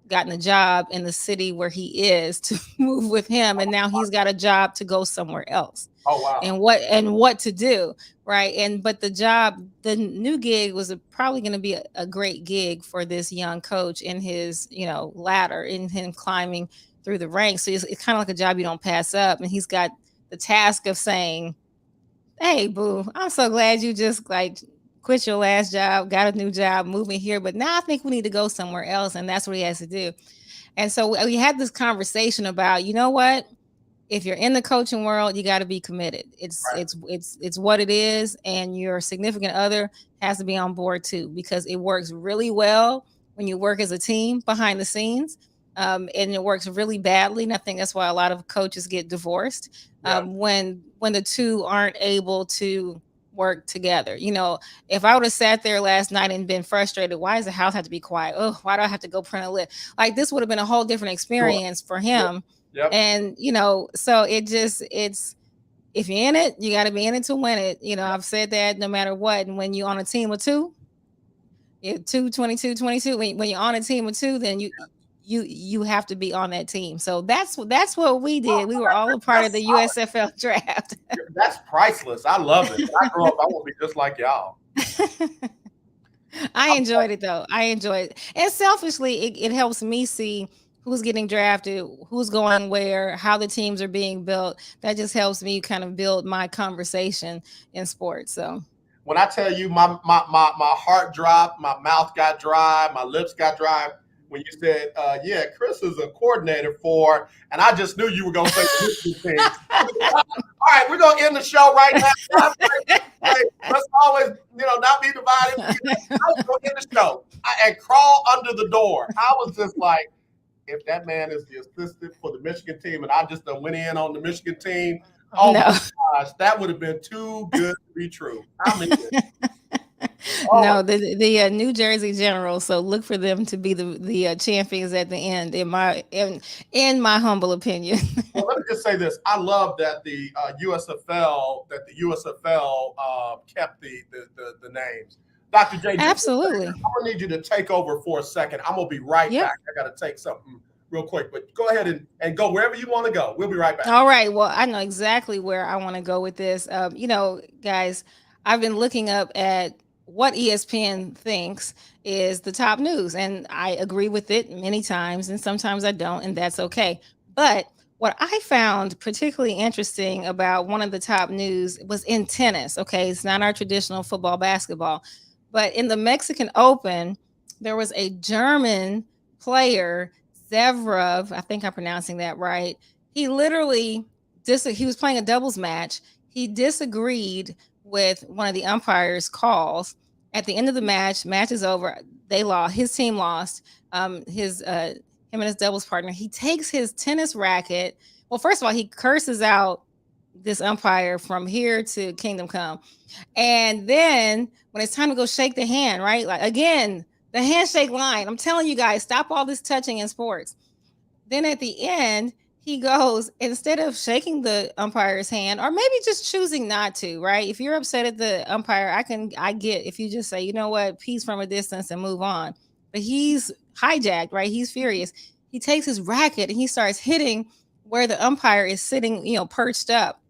gotten a job in the city where he is to move with him. And now he's got a job to go somewhere else. Oh, wow. And what to do. Right. But the new gig was probably going to be a great gig for this young coach in his, ladder, in him climbing through the ranks. So it's kind of like a job you don't pass up. And he's got the task of saying, hey, boo, I'm so glad you just quit your last job, got a new job, moving here. But now I think we need to go somewhere else. And that's what he has to do. And so we had this conversation about, you know what? If you're in the coaching world, you got to be committed. It's what it is. And your significant other has to be on board too, because it works really well when you work as a team behind the scenes. And it works really badly. And I think that's why a lot of coaches get divorced when the two aren't able to work together. If I would have sat there last night and been frustrated, why does the house have to be quiet? Oh, why do I have to go print a list? Like, this would have been a whole different experience for him. Yep. And, so it's, if you're in it, you got to be in it to win it. I've said that no matter what. And when you're on a team of two, 22, when you're on a team of two, then you have to be on that team. So that's what we did. We were all a part of the USFL draft. That's priceless. I love it. When I grow up, I want to be just like y'all. I enjoyed it though. I enjoyed it. And selfishly, it helps me see who's getting drafted, who's going where, how the teams are being built. That just helps me kind of build my conversation in sports. So when I tell you my heart dropped, my mouth got dry, my lips got dry when you said, yeah, Chris is a coordinator for, and I just knew you were going to say this thing. All right, we're going to end the show right now. Let's always, not be divided. I was going to end the show and crawl under the door. I was just like, if that man is the assistant for the Michigan team and I just done went in on the Michigan team, oh my gosh, that would have been too good to be true. I mean, no, the New Jersey Generals. So look for them to be the champions at the end, in my humble opinion. Well, let me just say this: I love that the USFL kept the names. Dr. J. Absolutely. I'm gonna need you to take over for a second. I'm gonna be right back. I gotta take something real quick, but go ahead and go wherever you want to go. We'll be right back. All right. Well, I know exactly where I want to go with this. Guys, I've been looking up at what ESPN thinks is the top news, and I agree with it many times, and sometimes I don't, and that's okay. But what I found particularly interesting about one of the top news was in tennis. Okay, it's not our traditional football, basketball, but in the Mexican Open, there was a German player, Zverev, I think I'm pronouncing that right. He literally he was playing a doubles match. He disagreed with one of the umpires' calls. At the end of the match is over. They lost. His team lost. Him and his doubles partner. He takes his tennis racket. Well, first of all, he curses out this umpire from here to Kingdom Come. And then when it's time to go shake the hand, right? Like, again, the handshake line. I'm telling you guys, stop all this touching in sports. Then at the end, he goes, instead of shaking the umpire's hand, or maybe just choosing not to, right? If you're upset at the umpire, I get if you just say, you know what, peace from a distance and move on. But he's hijacked, right? He's furious. He takes his racket and he starts hitting where the umpire is sitting, perched up.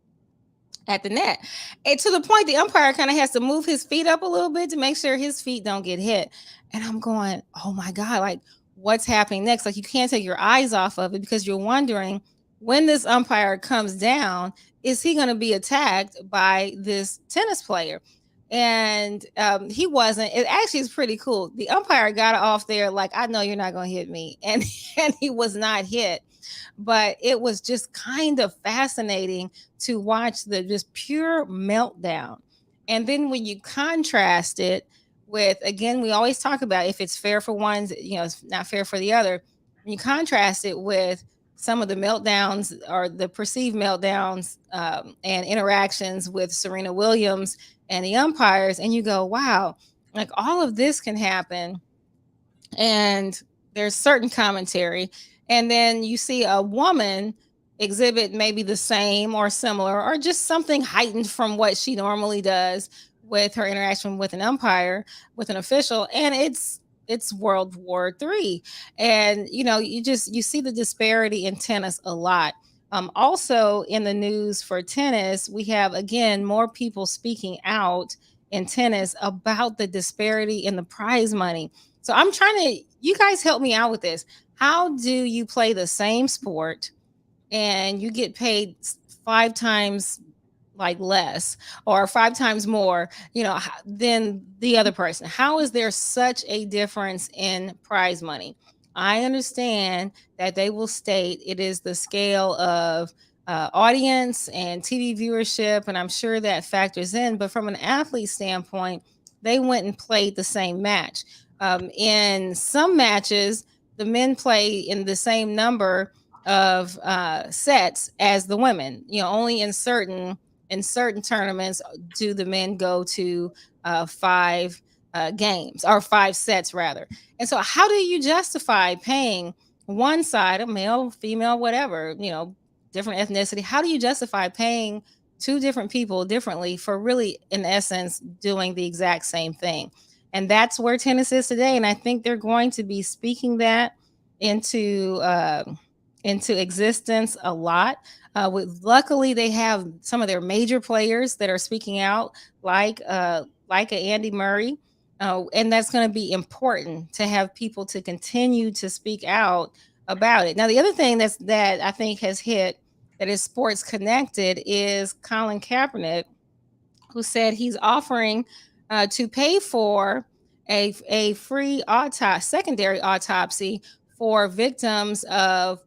at the net. And to the point the umpire kind of has to move his feet up a little bit to make sure his feet don't get hit. And I'm going, oh my God, like what's happening next? Like you can't take your eyes off of it because you're wondering when this umpire comes down, is he going to be attacked by this tennis player? And he wasn't. It actually is pretty cool. The umpire got off there like, I know you're not going to hit me. And he was not hit. But it was just kind of fascinating to watch the just pure meltdown. And then when you contrast it with, again, we always talk about if it's fair for one, it's not fair for the other. When you contrast it with some of the meltdowns or the perceived meltdowns and interactions with Serena Williams and the umpires, and you go, wow, like all of this can happen. And there's certain commentary. And then you see a woman exhibit maybe the same or similar or just something heightened from what she normally does with her interaction with an umpire, with an official. And it's World War III. And, you see the disparity in tennis a lot. Also in the news for tennis, we have, again, more people speaking out in tennis about the disparity in the prize money. So I'm you guys help me out with this. How do you play the same sport and you get paid 5 times less or 5 times more, than the other person? How is there such a difference in prize money? I understand that they will state it is the scale of audience and TV viewership, and I'm sure that factors in. But from an athlete standpoint, they went and played the same match. In some matches, the men play in the same number of sets as the women. Only in certain tournaments do the men go to 5 games or 5 sets rather. And so how do you justify paying one side, a male, female, whatever, different ethnicity? How do you justify paying 2 different people differently for really, in essence, doing the exact same thing? And that's where tennis is today. And I think they're going to be speaking that into existence a lot. Luckily, they have some of their major players that are speaking out, like Andy Murray. And that's going to be important to have people to continue to speak out about it. Now, the other thing that I think has hit that is sports connected is Colin Kaepernick, who said he's offering to pay for a free secondary autopsy for victims of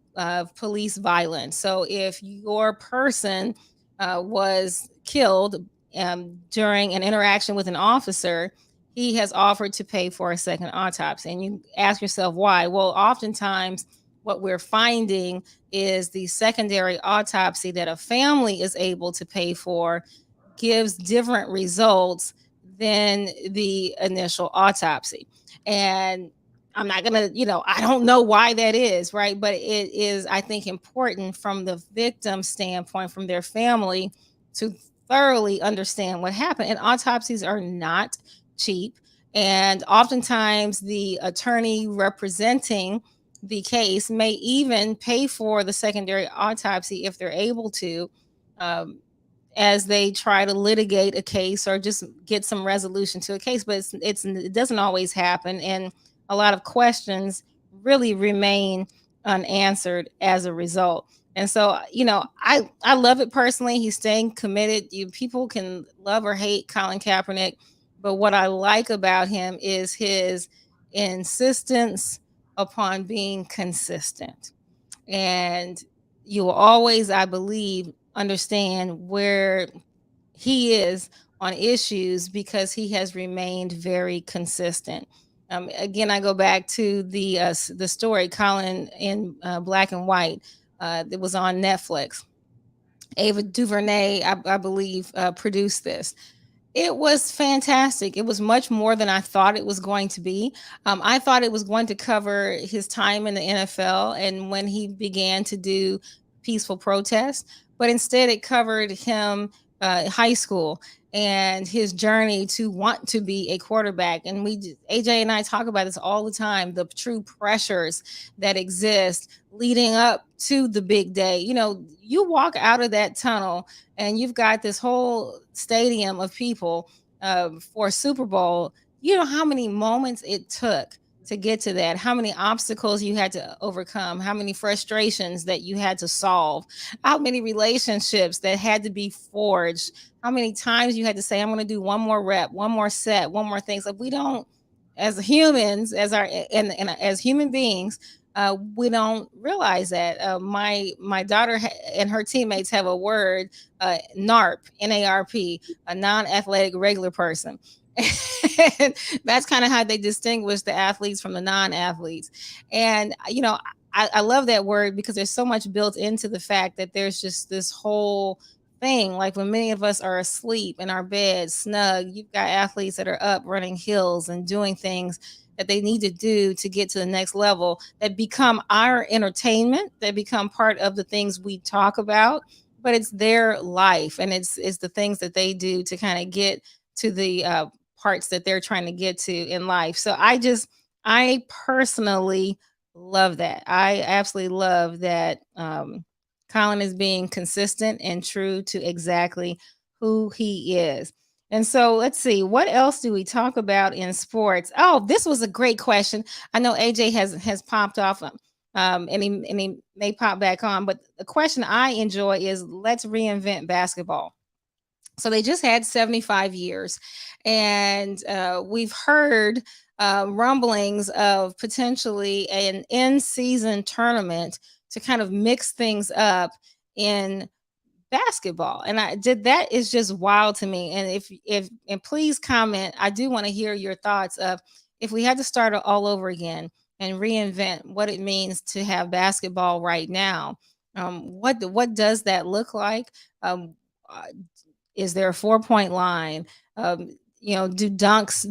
police violence. So if your person was killed during an interaction with an officer, he has offered to pay for a second autopsy. And you ask yourself why? Well, oftentimes what we're finding is the secondary autopsy that a family is able to pay for gives different results than the initial autopsy. And I'm not going to, I don't know why that is, right? But it is, I think, important from the victim standpoint, from their family, to thoroughly understand what happened. And autopsies are not cheap. And oftentimes the attorney representing the case may even pay for the secondary autopsy if they're able to, as they try to litigate a case or just get some resolution to a case. But it doesn't always happen. And a lot of questions really remain unanswered as a result. And so, I love it personally. He's staying committed. People can love or hate Colin Kaepernick, but what I like about him is his insistence upon being consistent. And you will always, I believe, understand where he is on issues because he has remained very consistent. Again, I go back to the story, Colin in Black and White. It was on Netflix. Ava DuVernay, I believe, produced this. It was fantastic. It was much more than I thought it was going to be. I thought it was going to cover his time in the NFL and when he began to do peaceful protests, but instead it covered him high school, and his journey to want to be a quarterback. And AJ and I talk about this all the time, the true pressures that exist leading up to the big day. You know, you walk out of that tunnel and you've got this whole stadium of people for a Super Bowl. You know how many moments it took to get to that, how many obstacles you had to overcome, how many frustrations that you had to solve, how many relationships that had to be forged, how many times you had to say, I'm going to do one more rep, one more set, one more thing. So we don't, as humans, and as human beings, we don't realize that. My daughter and her teammates have a word, NARP, NARP, a non-athletic regular person. And that's kind of how they distinguish the athletes from the non-athletes. And you know, I love that word because there's so much built into the fact that there's just this whole thing. Like when many of us are asleep in our beds, snug, you've got athletes that are up running hills and doing things that they need to do to get to the next level, that become our entertainment, that become part of the things we talk about, but it's their life, and it's the things that they do to kind of get to the parts that they're trying to get to in life. So I personally love that. I absolutely love that Colin is being consistent and true to exactly who he is. And so let's see, what else do we talk about in sports? Oh, this was a great question. I know AJ has popped off, and he may pop back on, but the question I enjoy is, let's reinvent basketball. So they just had 75 years, and we've heard rumblings of potentially an in-season tournament to kind of mix things up in basketball. And that is just wild to me. And and please comment. I do want to hear your thoughts of, if we had to start all over again and reinvent what it means to have basketball right now, what does that look like? Uh, is there a 4-point line? You know, do you judge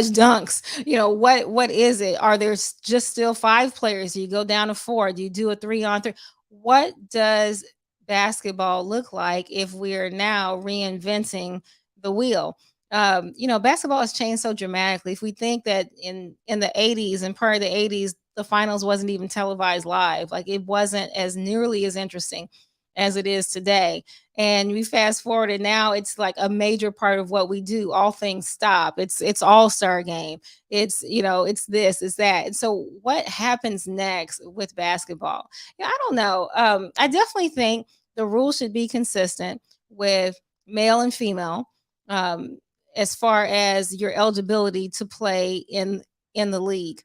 dunks? You know, what is it? Are there just still 5 players? Do you go down to 4? Do you do a 3-on-3? What does basketball look like if we're now reinventing the wheel? You know, basketball has changed so dramatically. If we think that in the 80s and part of the 80s, the finals wasn't even televised live, like it wasn't as nearly as interesting as it is today. And we fast forward, and now it's like a major part of what we do. All things stop. It's all-star game. It's, you know, it's this, it's that. And so what happens next with basketball? Yeah, I don't know. I definitely think the rules should be consistent with male and female, as far as your eligibility to play in the league.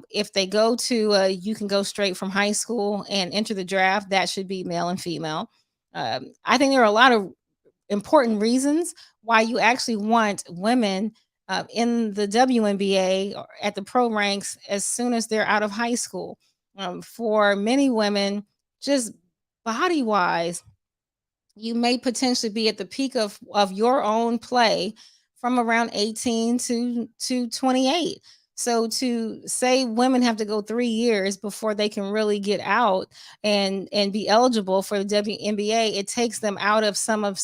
If they go to, you can go straight from high school and enter the draft, that should be male and female. I think there are a lot of important reasons why you actually want women in the WNBA or at the pro ranks as soon as they're out of high school. For many women, just body wise, you may potentially be at the peak of your own play from around 18 to 28. So to say women have to go 3 years before they can really get out and be eligible for the WNBA, it takes them out of some of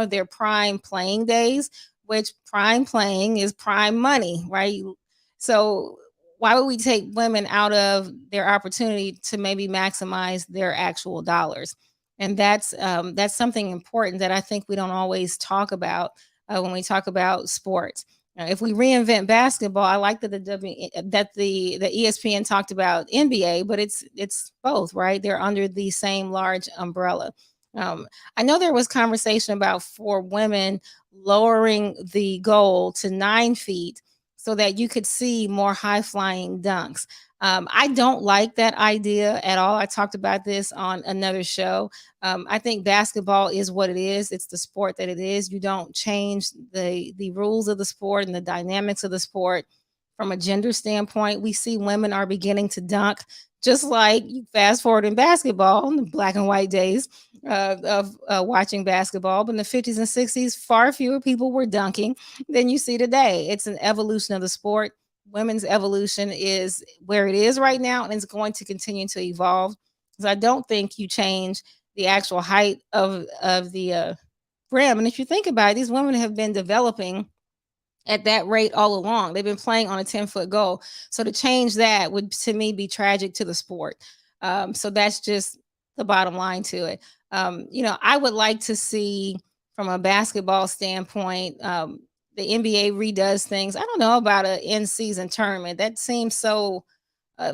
their prime playing days, which prime playing is prime money, right? So why would we take women out of their opportunity to maybe maximize their actual dollars? And that's something important that I think we don't always talk about when we talk about sports. If we reinvent basketball, I like that the ESPN talked about NBA, but it's both, right? They're under the same large umbrella. I know there was conversation about, for women, lowering the goal to 9 feet so that you could see more high flying dunks. I don't like that idea at all. I talked about this on another show. I think basketball is what it is. It's the sport that it is. You don't change the rules of the sport and the dynamics of the sport. From a gender standpoint, we see women are beginning to dunk, just like you fast forward in basketball in the black and white days of watching basketball. But in the 50s and 60s, far fewer people were dunking than you see today. It's an evolution of the sport. Women's evolution is where it is right now, and it's going to continue to evolve. Because I don't think you change the actual height of the rim. And if you think about it, these women have been developing at that rate all along. They've been playing on a 10-foot goal. So to change that would, to me, be tragic to the sport. So that's just the bottom line to it. I would like to see, from a basketball standpoint, the NBA redoes things. I don't know about an in-season tournament. That seems so,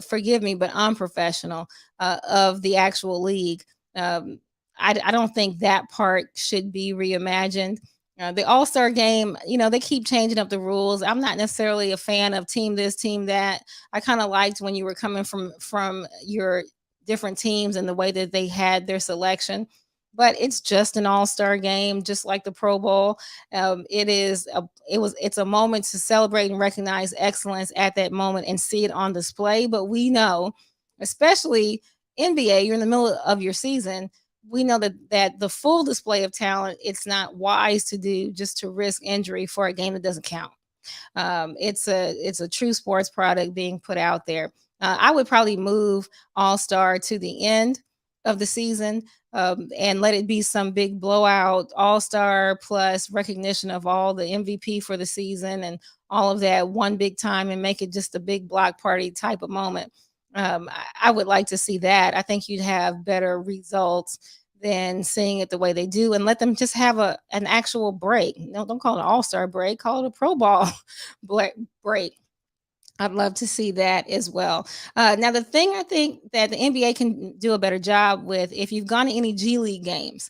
forgive me, but unprofessional of the actual league. I don't think that part should be reimagined. The All-Star game, they keep changing up the rules. I'm not necessarily a fan of team this, team that. I kind of liked when you were coming from your different teams and the way that they had their selection. But it's just an all-star game, just like the Pro Bowl. It's a moment to celebrate and recognize excellence at that moment and see it on display. But we know, especially NBA, you're in the middle of your season. We know that the full display of talent, it's not wise to do just to risk injury for a game that doesn't count. It's a true sports product being put out there. I would probably move All-Star to the end of the season, and let it be some big blowout All-Star plus recognition of all the MVP for the season and all of that one big time, and make it just a big block party type of moment. I would like to see that. I think you'd have better results than seeing it the way they do, and let them just have an actual break. No, don't call it an All-Star break, call it a Pro Bowl break. I'd love to see that as well. Now, the thing I think that the NBA can do a better job with, if you've gone to any G League games,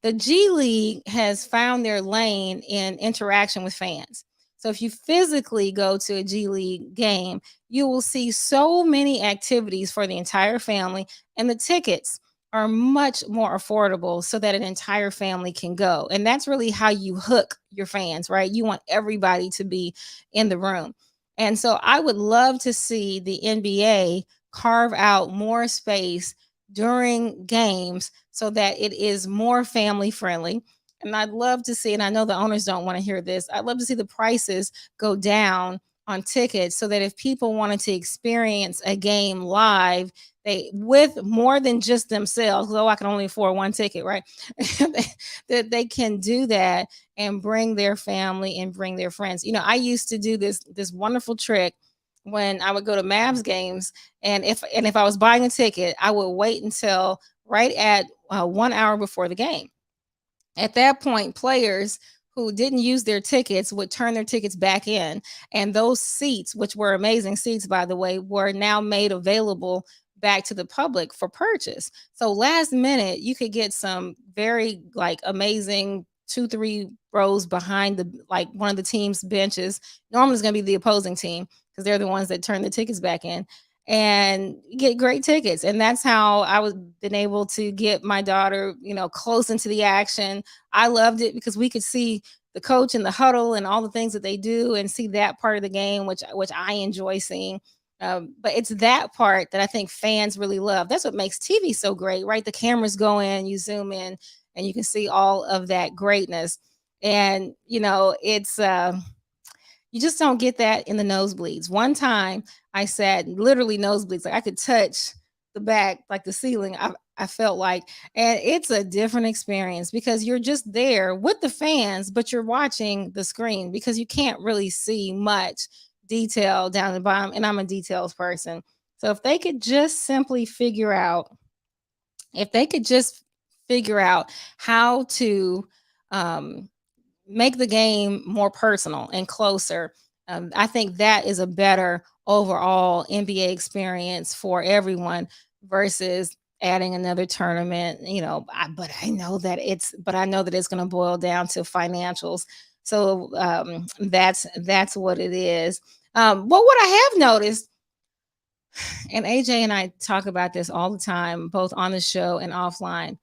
the G League has found their lane in interaction with fans. So if you physically go to a G League game, you will see so many activities for the entire family, and the tickets are much more affordable so that an entire family can go. And that's really how you hook your fans, right? You want everybody to be in the room. And so I would love to see the NBA carve out more space during games so that it is more family friendly. And I'd love to see, and I know the owners don't want to hear this, I'd love to see the prices go down on tickets so that if people wanted to experience a game live, they, with more than just themselves, though I can only afford one ticket, right? that they can do that and bring their family and bring their friends. I used to do this wonderful trick when I would go to Mavs games, and if I was buying a ticket, I would wait until right at 1 hour before the game. At that point, players who didn't use their tickets would turn their tickets back in, and those seats, which were amazing seats, by the way, were now made available back to the public for purchase. So last minute, you could get some very amazing 2-3 rows behind one of the team's benches. Normally it's going to be the opposing team because they're the ones that turn the tickets back in, and get great tickets. And that's how I was been able to get my daughter, close into the action. I loved it because we could see the coach in the huddle and all the things that they do, and see that part of the game, which I enjoy seeing. But it's that part that I think fans really love. That's what makes TV so great, right? The cameras go in, you zoom in, and you can see all of that greatness. And, it's, you just don't get that in the nosebleeds. One time I sat literally nosebleeds, I could touch the back, the ceiling, I felt like, and it's a different experience because you're just there with the fans, but you're watching the screen because you can't really see much detail down the bottom, and I'm a details person. So if they could just simply figure out how to make the game more personal and closer, I think that is a better overall NBA experience for everyone versus adding another tournament. But I know that it's going to boil down to financials. So that's what it is. But what I have noticed, and AJ and I talk about this all the time, both on the show and offline,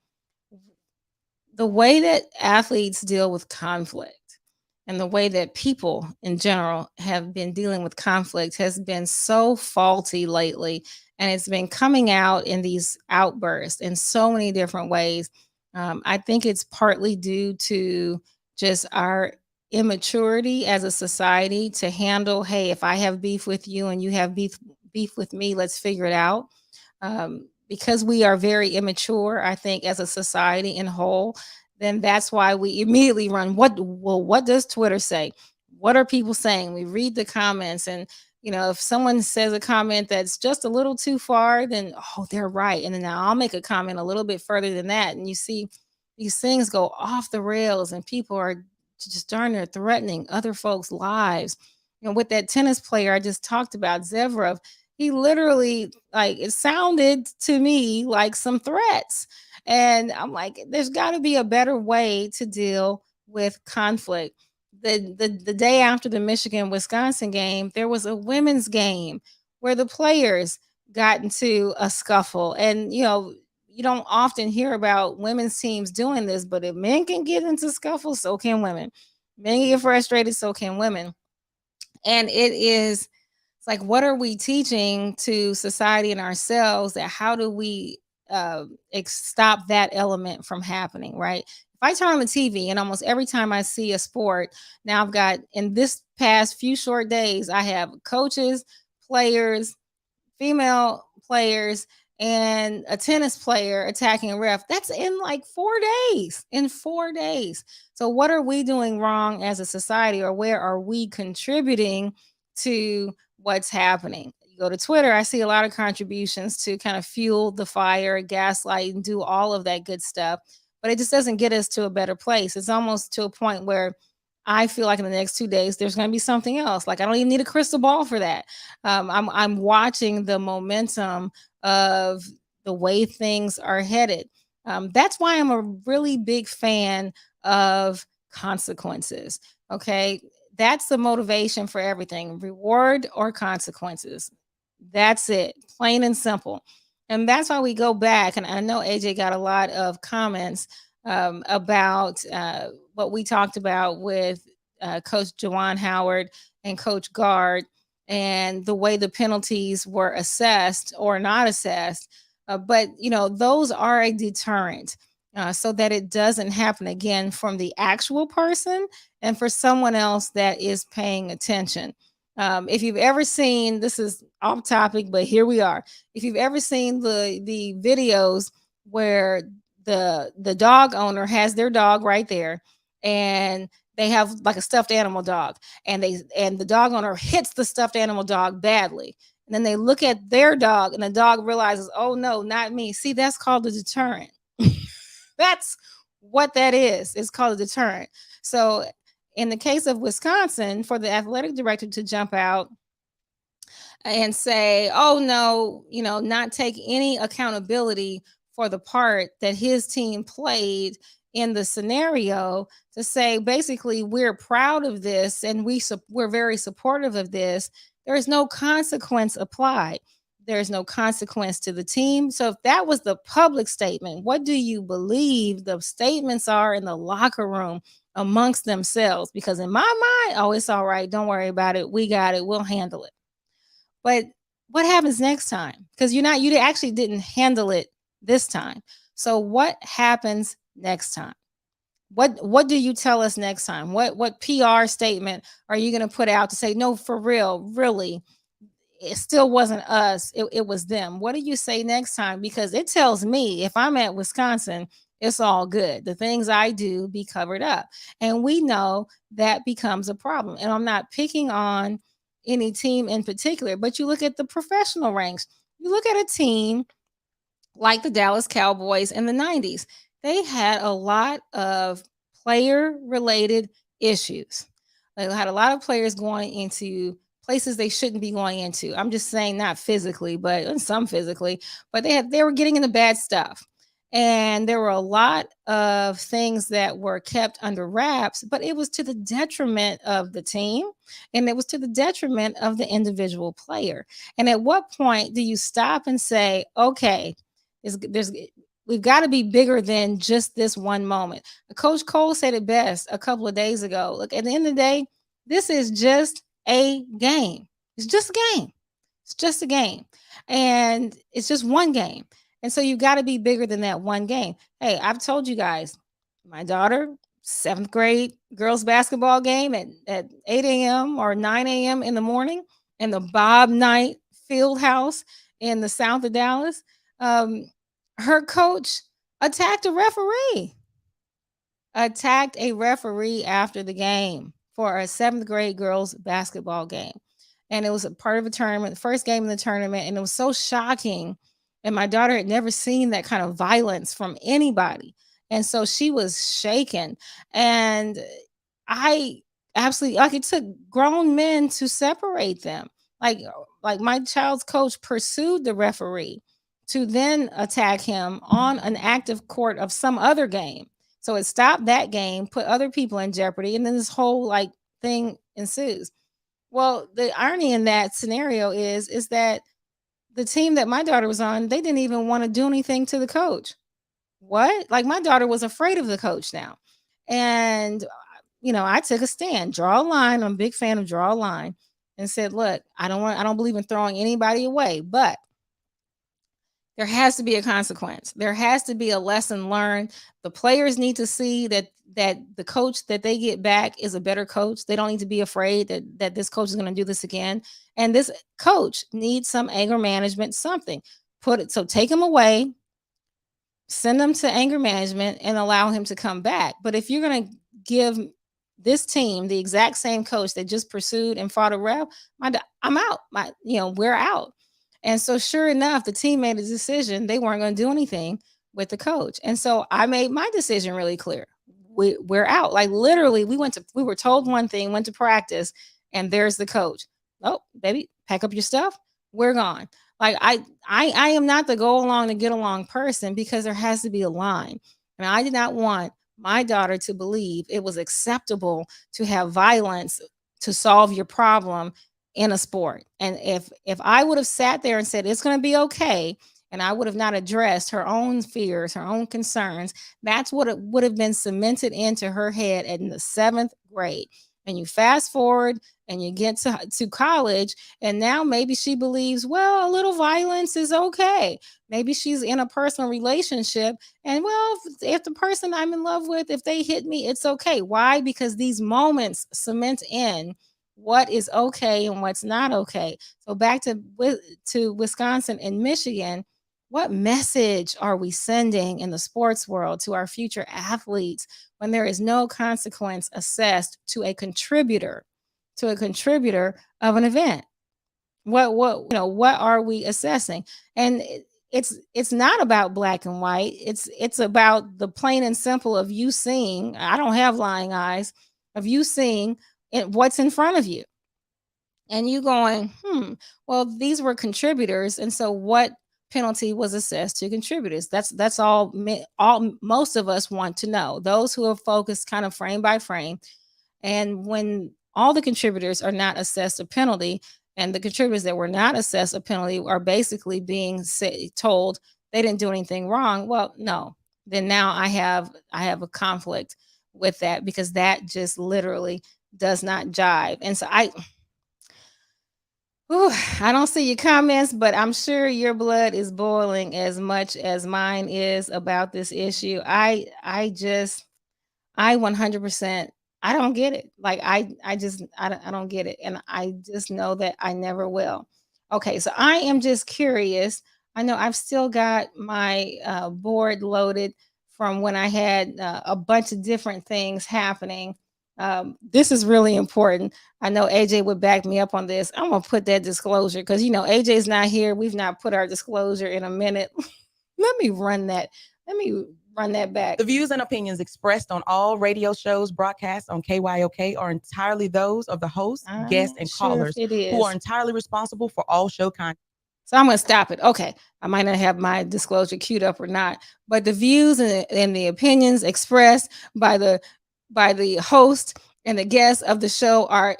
the way that athletes deal with conflict and the way that people in general have been dealing with conflict has been so faulty lately. And it's been coming out in these outbursts in so many different ways. I think it's partly due to just our immaturity as a society to handle, hey, if I have beef with you and you have beef with me, let's figure it out. because we are very immature, I think, as a society in whole, then that's why we immediately run. What does Twitter say? What are people saying? We read the comments, and if someone says a comment that's just a little too far, then they're right. And then now I'll make a comment a little bit further than that. And you see these things go off the rails, and people are just darn near threatening other folks' lives. With that tennis player I just talked about, Zverev, he literally, like, it sounded to me like some threats. And I'm like, there's got to be a better way to deal with conflict. The day after the Michigan-Wisconsin game, there was a women's game where the players got into a scuffle. And, you don't often hear about women's teams doing this, but if men can get into scuffles, so can women. Men can get frustrated, so can women. And it's like, what are we teaching to society and ourselves? That how do we stop that element from happening, right? If I turn on the TV, and almost every time I see a sport, now I've got, in this past few short days, I have coaches, players, female players, and a tennis player attacking a ref. That's in like 4 days. In 4 days. So what are we doing wrong as a society, or where are we contributing to what's happening? You go to Twitter, I see a lot of contributions to kind of fuel the fire, gaslight, and do all of that good stuff. But it just doesn't get us to a better place. It's almost to a point where I feel like in the next 2 days, there's going to be something else. Like, I don't even need a crystal ball for that. I'm watching the momentum of the way things are headed. That's why I'm a really big fan of consequences. Okay. That's the motivation for everything: reward or consequences. That's it. Plain and simple. And that's why we go back. And I know AJ got a lot of comments about what we talked about with Coach Juwan Howard and Coach Gard, and the way the penalties were assessed or not assessed. But those are a deterrent, so that it doesn't happen again from the actual person and for someone else that is paying attention. If you've ever seen, this is off topic, but here we are. If you've ever seen the videos where the dog owner has their dog right there, and they have like a stuffed animal dog, and the dog owner hits the stuffed animal dog badly. And then they look at their dog, and the dog realizes, oh no, not me. See, that's called a deterrent. That's what that is. It's called a deterrent. So in the case of Wisconsin, for the athletic director to jump out and say, oh no, not take any accountability for the part that his team played in the scenario, to say, basically, we're proud of this and we're very supportive of this. There is no consequence applied. There's no consequence to the team. So if that was the public statement, what do you believe the statements are in the locker room amongst themselves? Because in my mind, oh, it's all right. Don't worry about it. We got it. We'll handle it. But what happens next time? Because you actually didn't handle it this time. So what happens next time? What do you tell us next time? What PR statement are you going to put out to say, no, for real, really, it still wasn't us, it was them? What do you say next time? Because it tells me, if I'm at Wisconsin, it's all good. The things I do be covered up. And we know that becomes a problem. And I'm not picking on any team in particular, but you look at the professional ranks. You look at a team like the Dallas Cowboys in the 90s. They had a lot of player-related issues. They had a lot of players going into places they shouldn't be going into. I'm just saying, not physically, but some physically. But they were getting into bad stuff. And there were a lot of things that were kept under wraps, but it was to the detriment of the team, and it was to the detriment of the individual player. And at what point do you stop and say, okay, we've got to be bigger than just this one moment? Coach Cole said it best a couple of days ago. Look, at the end of the day, this is just a game. It's just a game. It's just a game. And it's just one game. And so you got to be bigger than that one game. Hey, I've told you guys, my daughter, 7th grade girls basketball game at 8 a.m. or 9 a.m. in the morning in the Bob Knight Field House in the south of Dallas. her coach attacked a referee. Attacked a referee after the game for a 7th grade girls basketball game. And it was a part of a tournament, the first game in the tournament. And it was so shocking. And my daughter had never seen that kind of violence from anybody. And so she was shaken. And I absolutely, like, it took grown men to separate them. Like my child's coach pursued the referee to then attack him on an active court of some other game. So it stopped that game, put other people in jeopardy, and then this whole like thing ensues. Well, the irony in that scenario is that the team that my daughter was on, they didn't even want to do anything to the coach. What? Like, my daughter was afraid of the coach now. And I took a stand, draw a line. I'm a big fan of draw a line, and said, look, I don't believe in throwing anybody away, but there has to be a consequence. There has to be a lesson learned. The players need to see that the coach that they get back is a better coach. They don't need to be afraid that this coach is going to do this again. And this coach needs some anger management, something. So take him away, send him to anger management, and allow him to come back. But if you're going to give this team the exact same coach that just pursued and fought a ref, I'm out. We're out. And so sure enough, the team made a decision. They weren't going to do anything with the coach. And so I made my decision really clear. We're out. Like, literally, we were told one thing, went to practice, and there's the coach. Oh, baby, pack up your stuff. We're gone. Like, I am not the go along to get along person, because there has to be a line. And I did not want my daughter to believe it was acceptable to have violence to solve your problem in a sport. And if I would have sat there and said it's going to be okay, and I would have not addressed her own fears, her own concerns, that's what it would have been cemented into her head in the 7th grade. And you fast forward and you get to college, and now maybe she believes, well, a little violence is okay. Maybe she's in a personal relationship, and well, if the person I'm in love with, if they hit me, it's okay. Why? Because these moments cement in what is okay and what's not okay. So back to Wisconsin and Michigan, what message are we sending in the sports world to our future athletes when there is no consequence assessed to a contributor of an event? What are we assessing? And it's not about black and white. It's about the plain and simple of you seeing, I don't have lying eyes, of you seeing what's in front of you. And you going, well, these were contributors. And so what penalty was assessed to contributors? That's all most of us want to know. Those who are focused kind of frame by frame. And when all the contributors are not assessed a penalty, and the contributors that were not assessed a penalty are basically being told they didn't do anything wrong, well, no. Then now I have a conflict with that, because that just literally does not jive. And so I don't see your comments, but I'm sure your blood is boiling as much as mine is about this issue. I 100%, I don't get it. Like, I don't get it. And I just know that I never will. Okay. So I am just curious. I know I've still got my board loaded from when I had a bunch of different things happening. This is really important. I know AJ would back me up on this. I'm going to put that disclosure, because, AJ's not here. We've not put our disclosure in a minute. Let me run that back. The views and opinions expressed on all radio shows broadcast on KYOK are entirely those of the host, guests, and callers, who are entirely responsible for all show content. So I'm going to stop it. Okay. I might not have my disclosure queued up or not, but the views and the opinions expressed by the host and the guests of the show are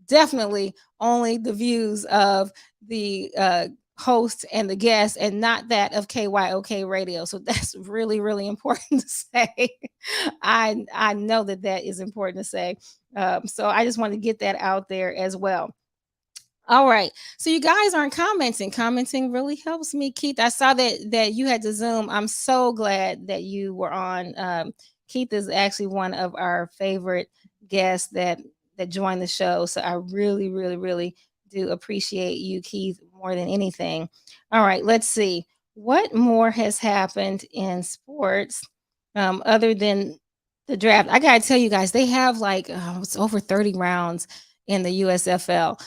definitely only the views of the host and the guests, and not that of KYOK radio. So that's really, really important to say. I know that is important to say. So I just want to get that out there as well. All right. So you guys aren't commenting. Commenting really helps me, Keith. I saw that you had to Zoom. I'm so glad that you were on. Keith is actually one of our favorite guests that joined the show. So I really, really, really do appreciate you, Keith, more than anything. All right, let's see. What more has happened in sports other than the draft? I gotta tell you guys, they have like it's over 30 rounds in the USFL.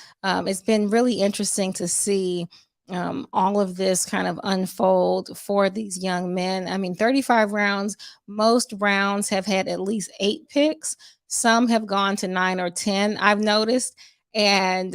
It's been really interesting to see all of this kind of unfold for these young men. I mean, 35 rounds, most rounds have had at least 8 picks. Some have gone to 9 or 10, I've noticed. And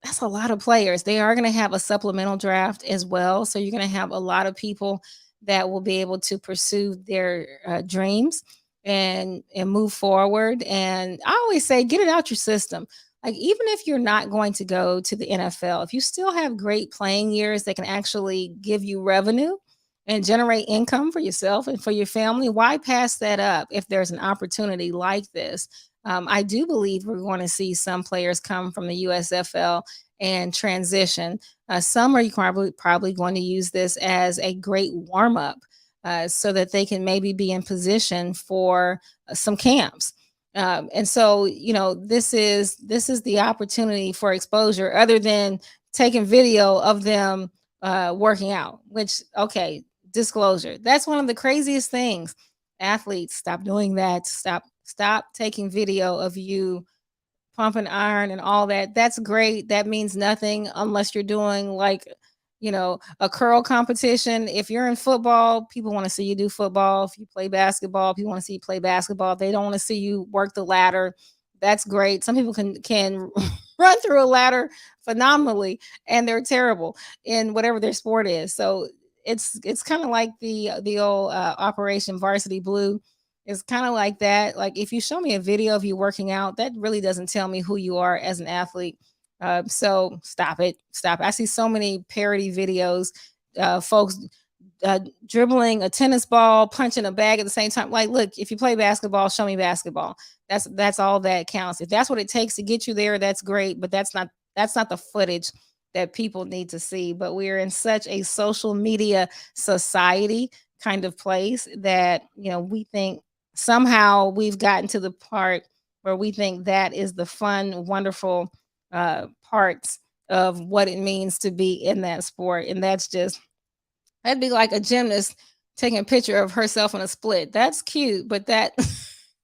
that's a lot of players. They are going to have a supplemental draft as well. So you're going to have a lot of people that will be able to pursue their dreams and move forward. And I always say, get it out your system. Like, even if you're not going to go to the NFL, if you still have great playing years that can actually give you revenue and generate income for yourself and for your family, why pass that up if there's an opportunity like this? I do believe we're going to see some players come from the USFL and transition. Some are probably going to use this as a great warm up so that they can maybe be in position for some camps. And so, you know, this is the opportunity for exposure, other than taking video of them working out. Which, okay, disclosure, that's one of the craziest things. Athletes, stop doing that. Stop taking video of you pumping iron and all that. That's great. That means nothing unless you're doing, like, you know, a curl competition. If you're in football, people want to see you do football. If you play basketball, people want to see you play basketball. They don't want to see you work the ladder. That's great. Some people can run through a ladder phenomenally, and they're terrible in whatever their sport is. So it's kind of like the old Operation Varsity Blue. It's kind of like that. Like, if you show me a video of you working out, that really doesn't tell me who you are as an athlete. So stop it. I see so many parody videos, folks dribbling a tennis ball, punching a bag at the same time. Like, look, if you play basketball, show me basketball. That's all that counts. If that's what it takes to get you there, that's great. But that's not the footage that people need to see. But we're in such a social media society kind of place that, you know, we think somehow we've gotten to the part where we think that is the fun, wonderful parts of what it means to be in that sport. And that'd be like a gymnast taking a picture of herself in a split. That's cute, but that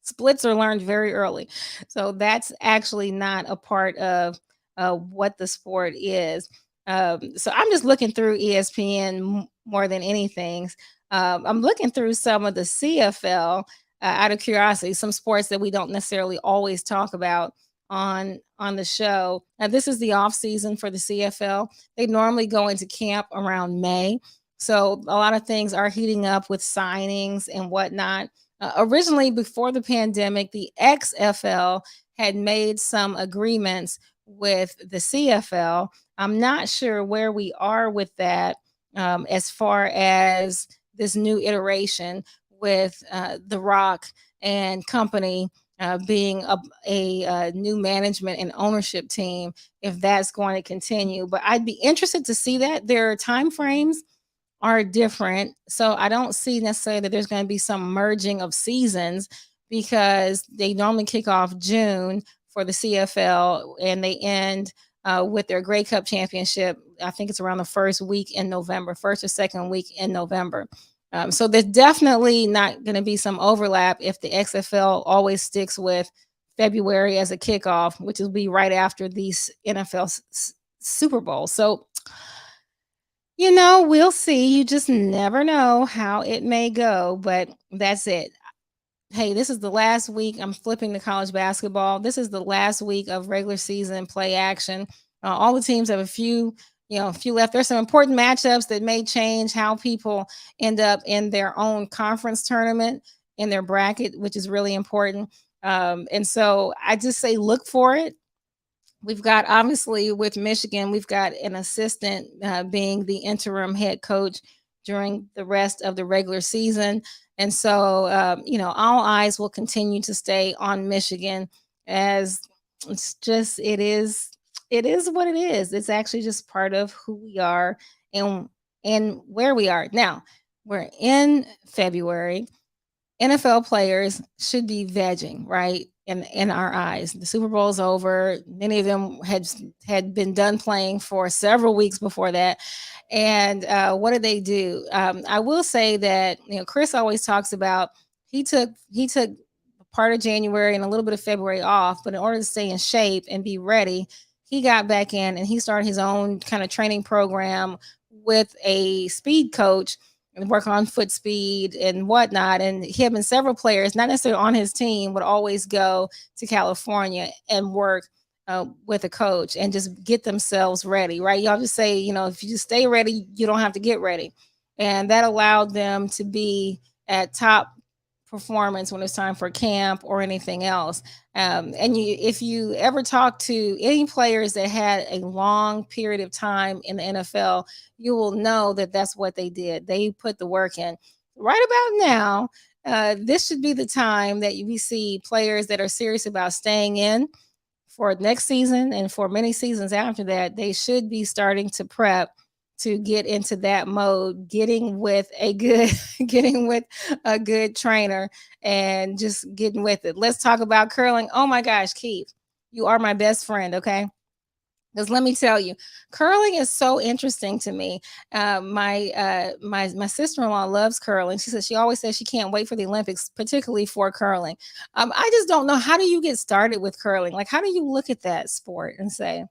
splits are learned very early. So that's actually not a part of what the sport is. So I'm just looking through ESPN more than anything. I'm looking through some of the CFL out of curiosity, some sports that we don't necessarily always talk about on the show. Now, this is the off season for the CFL. They normally go into camp around May. So a lot of things are heating up with signings and whatnot. Originally, before the pandemic, the XFL had made some agreements with the CFL. I'm not sure where we are with that as far as this new iteration with The Rock and company being a new management and ownership team, if that's going to continue. But I'd be interested to see that. Their time frames are different. So I don't see necessarily that there's going to be some merging of seasons, because they normally kick off June for the CFL and they end with their Grey Cup championship. I think it's around the first week in November, first or second week in November. So there's definitely not going to be some overlap if the XFL always sticks with February as a kickoff, which will be right after these NFL Super Bowl. So, you know, we'll see. You just never know how it may go, but that's it. Hey, this is the last week. I'm flipping to college basketball. This is the last week of regular season play action. All the teams have a few left. There's some important matchups that may change how people end up in their own conference tournament in their bracket, which is really important. And so I just say, look for it. We've got, obviously, with Michigan, we've got an assistant being the interim head coach during the rest of the regular season. And so, all eyes will continue to stay on Michigan, as it is what it is. It's actually just part of who we are and where we are. Now, we're in February. NFL players should be vegging, right? in our eyes. The Super Bowl is over. Many of them had been done playing for several weeks before that. And what did they do? I will say that Chris always talks about he took part of January and a little bit of February off, but in order to stay in shape and be ready, he got back in and he started his own kind of training program with a speed coach and work on foot speed and whatnot. And him and several players, not necessarily on his team, would always go to California and work with a coach and just get themselves ready, right? Y'all just say, if you just stay ready, you don't have to get ready. And that allowed them to be at top performance when it's time for camp or anything else. If you ever talk to any players that had a long period of time in the NFL, you will know that that's what they did. They put the work in. Right about now, this should be the time that we see players that are serious about staying in for next season and for many seasons after that. They should be starting to prep to get into that mode, getting with a good trainer and just getting with it. Let's talk about curling. Oh my gosh, Keith, you are my best friend. Okay. Because let me tell you, curling is so interesting to me. My sister-in-law loves curling. She always says she can't wait for the Olympics, particularly for curling. I just don't know, how do you get started with curling? Like, how do you look at that sport and say,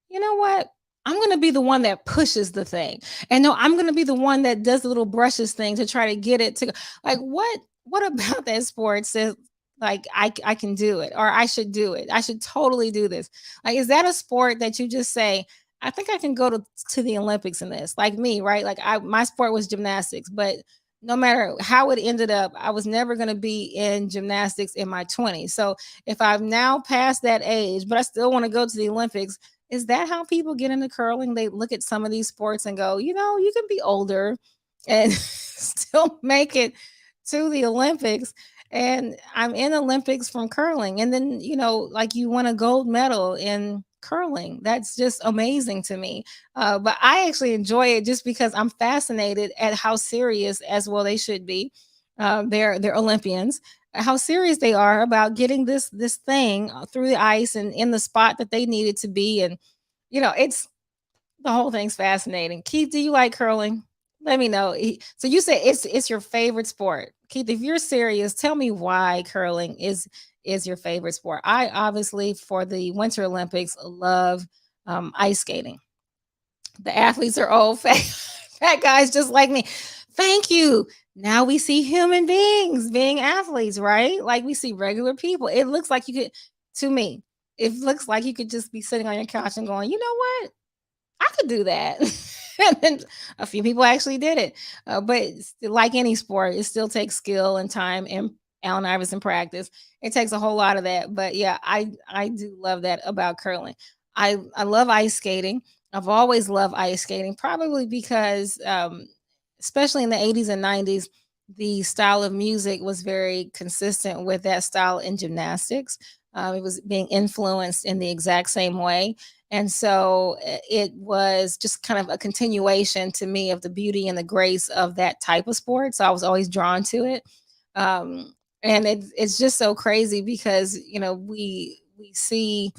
you know what? I'm going to be the one that pushes the thing. And no, I'm going to be the one that does the little brushes thing to try to get it to, like, what about that sport says, like, I can do it, or I should do it. I should totally do this. Like, is that a sport that you just say, I think I can go to the Olympics in this? Like me, right? Like my sport was gymnastics, but no matter how it ended up, I was never going to be in gymnastics in my 20s. So if I've now passed that age, but I still want to go to the Olympics, is that how people get into curling? They look at some of these sports and go, you can be older and still make it to the Olympics. And I'm in Olympics from curling. And then, like, you won a gold medal in curling. That's just amazing to me. But I actually enjoy it just because I'm fascinated at how serious, as well they should be. They're Olympians. How serious they are about getting this thing through the ice and in the spot that they needed to be. And, it's the whole thing's fascinating. Keith, do you like curling? Let me know. So you say it's your favorite sport. Keith, if you're serious, tell me why curling is your favorite sport. I obviously, for the Winter Olympics, love ice skating. The athletes are old, fat guys just like me. Thank you. Now we see human beings being athletes, right? Like, we see regular people. It looks like it looks like you could just be sitting on your couch and going, you know what? I could do that. And then a few people actually did it. But like any sport, it still takes skill and time and Allen Iverson practice. It takes a whole lot of that. But yeah, I do love that about curling. I love ice skating. I've always loved ice skating, probably because especially in the 80s and 90s, the style of music was very consistent with that style in gymnastics. It was being influenced in the exact same way. And so it was just kind of a continuation to me of the beauty and the grace of that type of sport. So I was always drawn to it. And it's just so crazy because, we see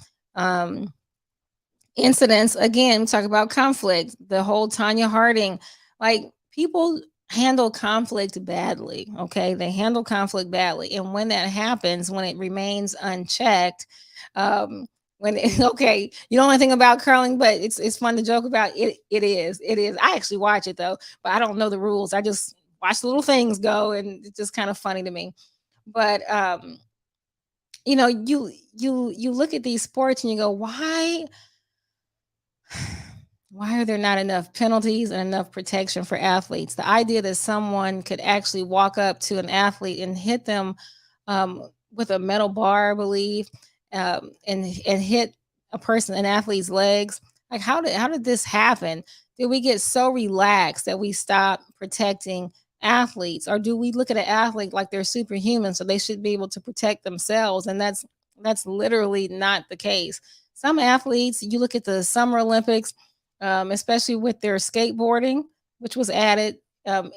incidents. Again, we talk about conflict, the whole Tanya Harding, like, people handle conflict badly. Okay. They handle conflict badly. And when that happens, when it remains unchecked, okay, you don't know anything about curling, but it's fun to joke about. It is. I actually watch it though, but I don't know the rules. I just watch the little things go, and it's just kind of funny to me. But you look at these sports and you go, why are there not enough penalties and enough protection for athletes? The idea that someone could actually walk up to an athlete and hit them with a metal bar, I believe, and hit an athlete's legs. Like, how did this happen? Did we get so relaxed that we stop protecting athletes? Or do we look at an athlete like they're superhuman, so they should be able to protect themselves? And that's literally not the case. Some athletes, you look at the Summer Olympics, especially with their skateboarding, which was added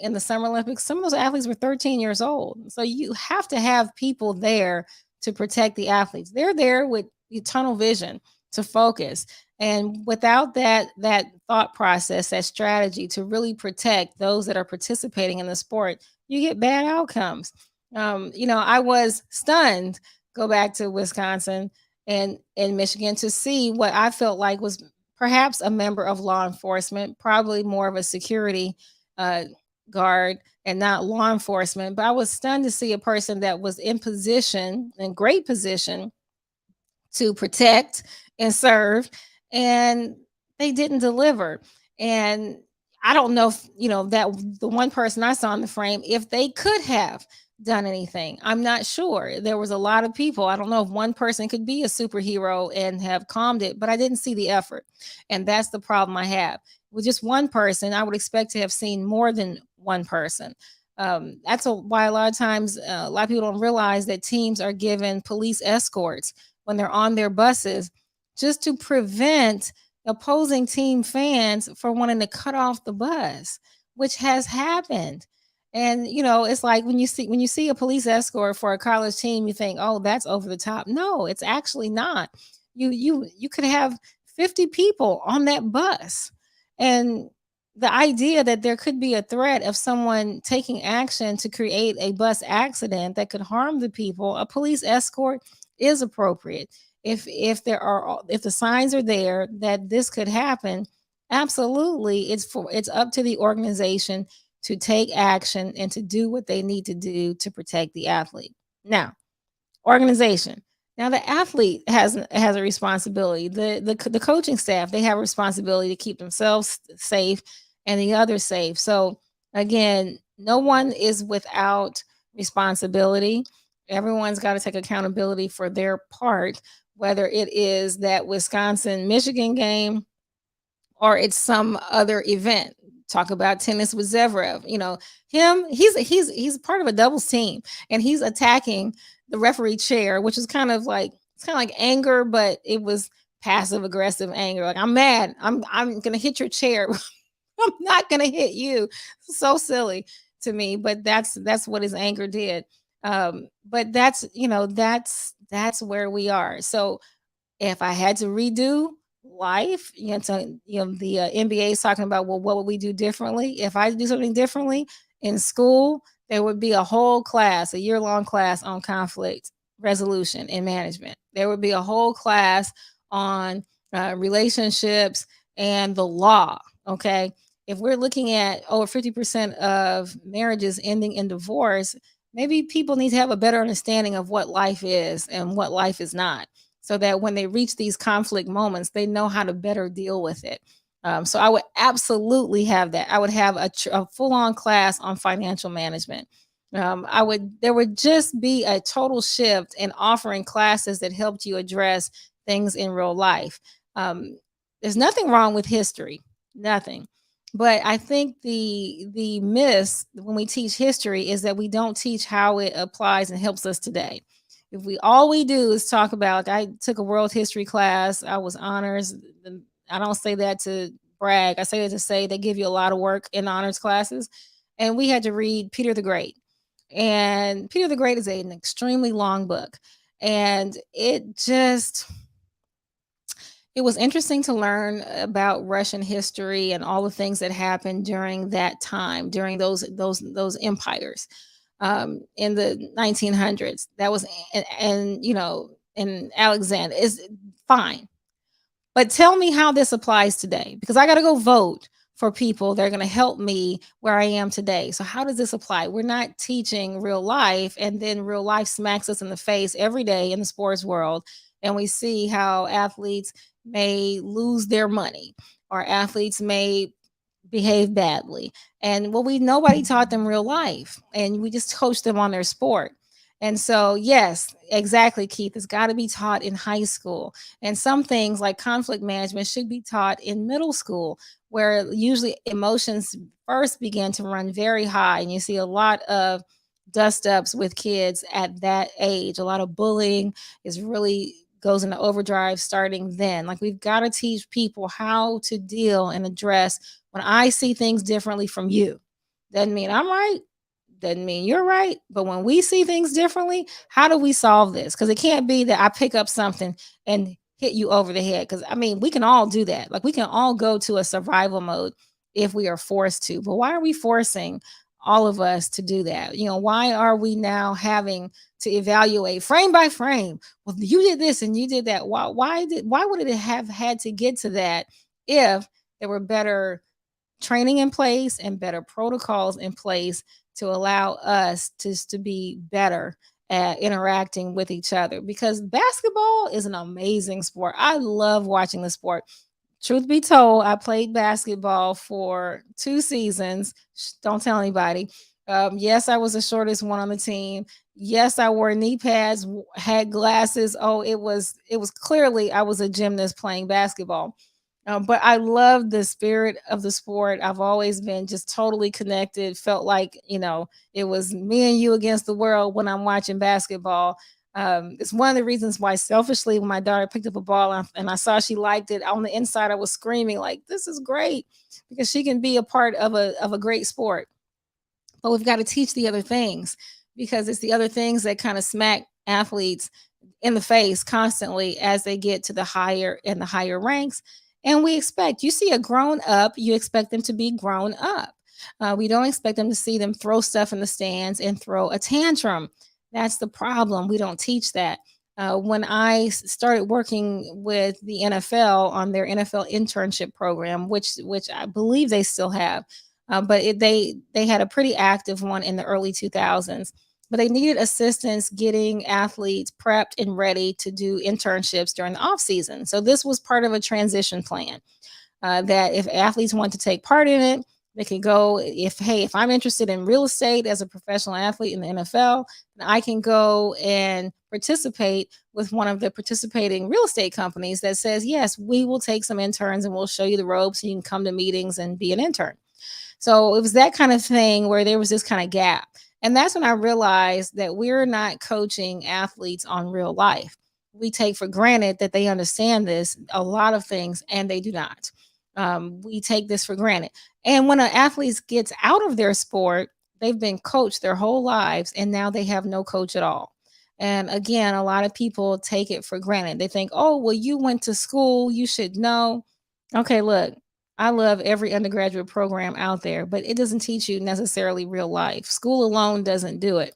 in the Summer Olympics. Some of those athletes were 13 years old. So you have to have people there to protect the athletes. They're there with tunnel vision to focus. And without that thought process, that strategy to really protect those that are participating in the sport, you get bad outcomes. I was stunned, go back to Wisconsin and Michigan, to see what I felt like was perhaps a member of law enforcement, probably more of a security guard and not law enforcement. But I was stunned to see a person that was in great position to protect and serve, and they didn't deliver. And I don't know if, that the one person I saw in the frame, if they could have done anything. I'm not sure. There was a lot of people. I don't know if one person could be a superhero and have calmed it, but I didn't see the effort. And that's the problem I have. With just one person, I would expect to have seen more than one person. That's why a lot of times a lot of people don't realize that teams are given police escorts when they're on their buses, just to prevent opposing team fans from wanting to cut off the bus, which has happened. And it's like when you see a police escort for a college team, you think, oh, that's over the top. No, it's actually not. You could have 50 people on that bus, and the idea that there could be a threat of someone taking action to create a bus accident that could harm the people, a police escort is appropriate. If the signs are there that this could happen, absolutely, it's up to the organization to take action and to do what they need to do to protect the athlete. Now, organization. Now, the athlete has a responsibility. The coaching staff, they have a responsibility to keep themselves safe and the others safe. So again, no one is without responsibility. Everyone's got to take accountability for their part, whether it is that Wisconsin-Michigan game or it's some other event. Talk about tennis with Zverev. He's part of a doubles team, and he's attacking the referee chair, which is kind of like anger, but it was passive aggressive anger. Like, I'm mad. I'm gonna hit your chair. I'm not gonna hit you. So silly to me, but that's what his anger did. But that's where we are. So if I had to redo life, the NBA is talking about, well, what would we do differently? If I do something differently in school, there would be a whole class, a year-long class on conflict resolution and management. There would be a whole class on relationships and the law. Okay. If we're looking at over 50% of marriages ending in divorce, maybe people need to have a better understanding of what life is and what life is not, so that when they reach these conflict moments, they know how to better deal with it. So I would absolutely have that. I would have a full-on class on financial management. There would just be a total shift in offering classes that helped you address things in real life. There's nothing wrong with history, nothing. But I think the miss when we teach history is that we don't teach how it applies and helps us today. If all we do is talk about, I took a world history class, I was honors. I don't say that to brag. I say that to say they give you a lot of work in honors classes. And we had to read Peter the Great. And Peter the Great is an extremely long book. And it was interesting to learn about Russian history and all the things that happened during that time, during those empires. In the 1900s, that was, and Alexander is fine. But tell me how this applies today, because I got to go vote for people that are going to help me where I am today. So how does this apply? We're not teaching real life, and then real life smacks us in the face every day in the sports world. And we see how athletes may lose their money, or athletes may behave badly. And nobody taught them real life, and we just coached them on their sport. And so, yes, exactly, Keith, it's got to be taught in high school. And some things like conflict management should be taught in middle school, where usually emotions first begin to run very high. And you see a lot of dust ups with kids at that age. A lot of bullying goes into overdrive starting then. Like, we've got to teach people how to deal and address when I see things differently from you. Doesn't mean I'm right. doesn't mean you're right. But when we see things differently, how do we solve this? Because it can't be that I pick up something and hit you over the head. Because I mean, we can all do that. Like we can all go to a survival mode if we are forced to. But why are we forcing all of us to do that? You know, why are we now having to evaluate frame by frame? Well, you did this and you did that. Why would it have had to get to that if there were better training in place and better protocols in place to allow us to be better at interacting with each other? Because basketball is an amazing sport. I love watching the sport. Truth be told, I played basketball for 2 seasons. Don't tell anybody. Yes, I was the shortest one on the team. Yes, I wore knee pads, had glasses. Oh, it was clearly I was a gymnast playing basketball. But I love the spirit of the sport. I've always been just totally connected. Felt like, you know, it was me and you against the world when I'm watching basketball. It's one of the reasons why selfishly, when my daughter picked up a ball and I saw she liked it, on the inside, I was screaming like, this is great, because she can be a part of a great sport. But we've got to teach the other things, because it's the other things that kind of smack athletes in the face constantly as they get to the higher ranks. And we expect, you see a grown up, you expect them to be grown up. We don't expect them to see them throw stuff in the stands and throw a tantrum. That's the problem. We don't teach that. When I started working with the NFL on their NFL internship program, which I believe they still have, but they had a pretty active one in the early 2000s. But they needed assistance getting athletes prepped and ready to do internships during the off season. So this was part of a transition plan, that if athletes want to take part in it, they could go. If I'm interested in real estate as a professional athlete in the NFL, then I can go and participate with one of the participating real estate companies that says, yes, we will take some interns and we'll show you the ropes and you can come to meetings and be an intern. So it was that kind of thing where there was this kind of gap. And that's when I realized that we're not coaching athletes on real life. We take for granted that they understand a lot of things, and they do not. We take this for granted. And when an athlete gets out of their sport, they've been coached their whole lives, and now they have no coach at all. And again, a lot of people take it for granted. They think, oh, well, you went to school, you should know. Okay, look. I love every undergraduate program out there, but it doesn't teach you necessarily real life. School alone doesn't do it.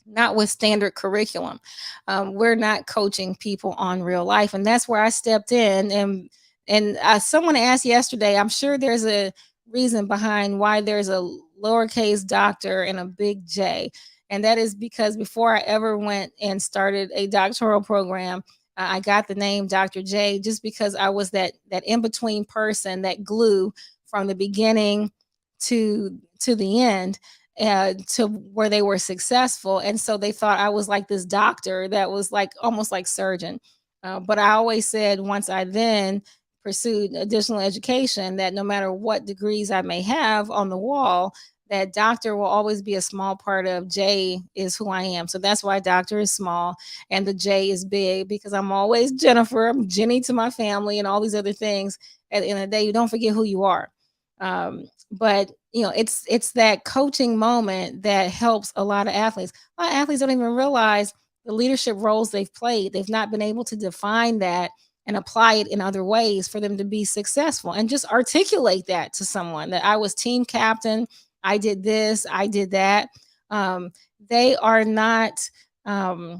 Not with standard curriculum. We're not coaching people on real life. And that's where I stepped in. And someone asked yesterday, I'm sure there's a reason behind why there's a lowercase doctor and a big J. And that is because before I ever went and started a doctoral program, I got the name Dr. J just because I was that in-between person, that glue from the beginning to the end, to where they were successful. And so they thought I was like this doctor that was like almost like surgeon. But I always said, once I then pursued additional education, that no matter what degrees I may have on the wall, that doctor will always be a small part of J is who I am. So that's why doctor is small and the J is big, because I'm always Jennifer. I'm Jenny to my family and all these other things. At the end of the day, you don't forget who you are. But you know, it's that coaching moment that helps a lot of athletes. A lot of athletes don't even realize the leadership roles they've played. They've not been able to define that and apply it in other ways for them to be successful, and just articulate that to someone, that I was team captain, I did this, I did that. They are not, they're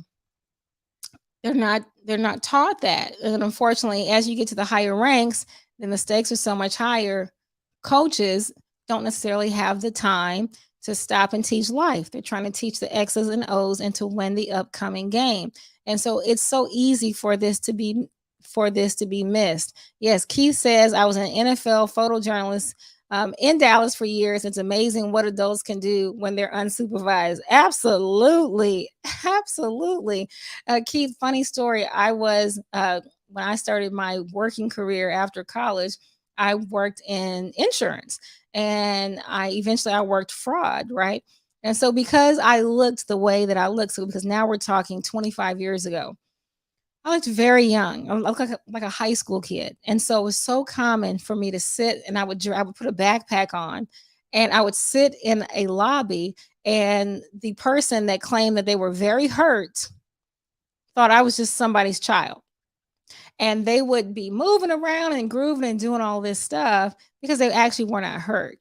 not taught that. And unfortunately, as you get to the higher ranks, then the stakes are so much higher. Coaches don't necessarily have the time to stop and teach life. They're trying to teach the X's and O's and to win the upcoming game. And so it's so easy for this to be missed. Yes, Keith says I was an NFL photojournalist in Dallas for years. It's amazing what adults can do when they're unsupervised. Absolutely. Keith, funny story. I was, when I started my working career after college, I worked in insurance, and I worked fraud, right? And so because I looked the way that I looked, so because now we're talking 25 years ago, I looked very young. I looked like a high school kid. And so it was so common for me to sit, and I would put a backpack on And I would sit in a lobby, and the person that claimed that they were very hurt thought I was just somebody's child. And they would be moving around and grooving and doing all this stuff because they actually were not hurt.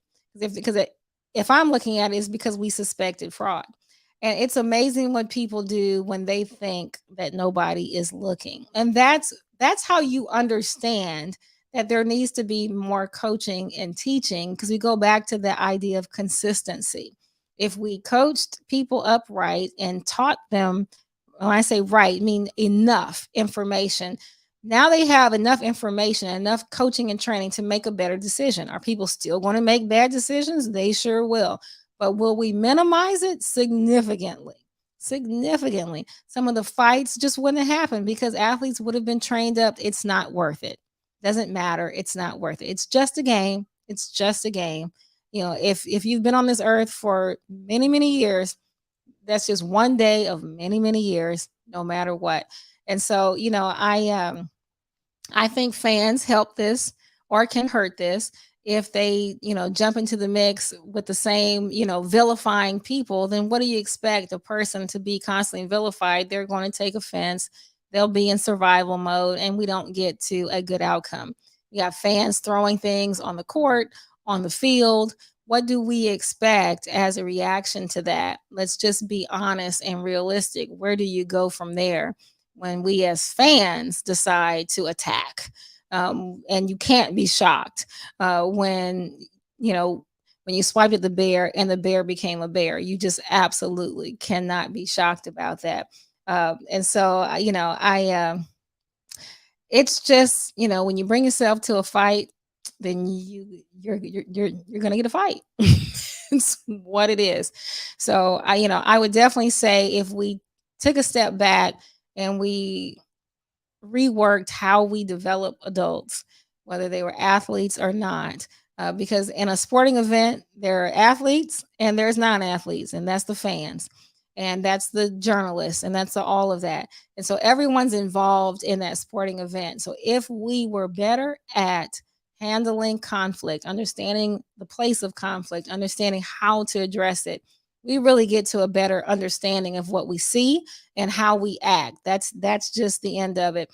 If I'm looking at it, it's because we suspected fraud. And it's amazing what people do when they think that nobody is looking. And that's how you understand that there needs to be more coaching and teaching, because we go back to the idea of consistency. If we coached people up right and taught them, when I say right, I mean enough information. Now they have enough information, enough coaching and training to make a better decision. Are people still going to make bad decisions? They sure will. But will we minimize it? Significantly. Significantly. Some of the fights just wouldn't have happened because athletes would have been trained up. It's not worth it. Doesn't matter. It's not worth it. It's just a game. It's just a game. You know, if you've been on this earth for many, many years, that's just one day of many, many years, no matter what. And so, you know, I think fans help this or can hurt this if they, you know, jump into the mix with the same, you know, vilifying people. Then what do you expect a person to be constantly vilified? They're going to take offense. They'll be in survival mode, and we don't get to a good outcome. We got fans throwing things on the court, on the field. What do we expect as a reaction to that? Let's just be honest and realistic. Where do you go from there when we as fans decide to attack? And you can't be shocked when, you know, when you swiped at the bear and the bear became a bear. You just absolutely cannot be shocked about that. And so, you know, it's just, you know, when you bring yourself to a fight, then you're going to get a fight. It's what it is. So I would definitely say if we took a step back and we reworked how we develop adults, whether they were athletes or not, because in a sporting event, there are athletes and there's non-athletes, and that's the fans, and that's the journalists, and that's all of that. And so everyone's involved in that sporting event. So if we were better at handling conflict, understanding the place of conflict, understanding how to address it, we really get to a better understanding of what we see and how we act. That's just the end of it.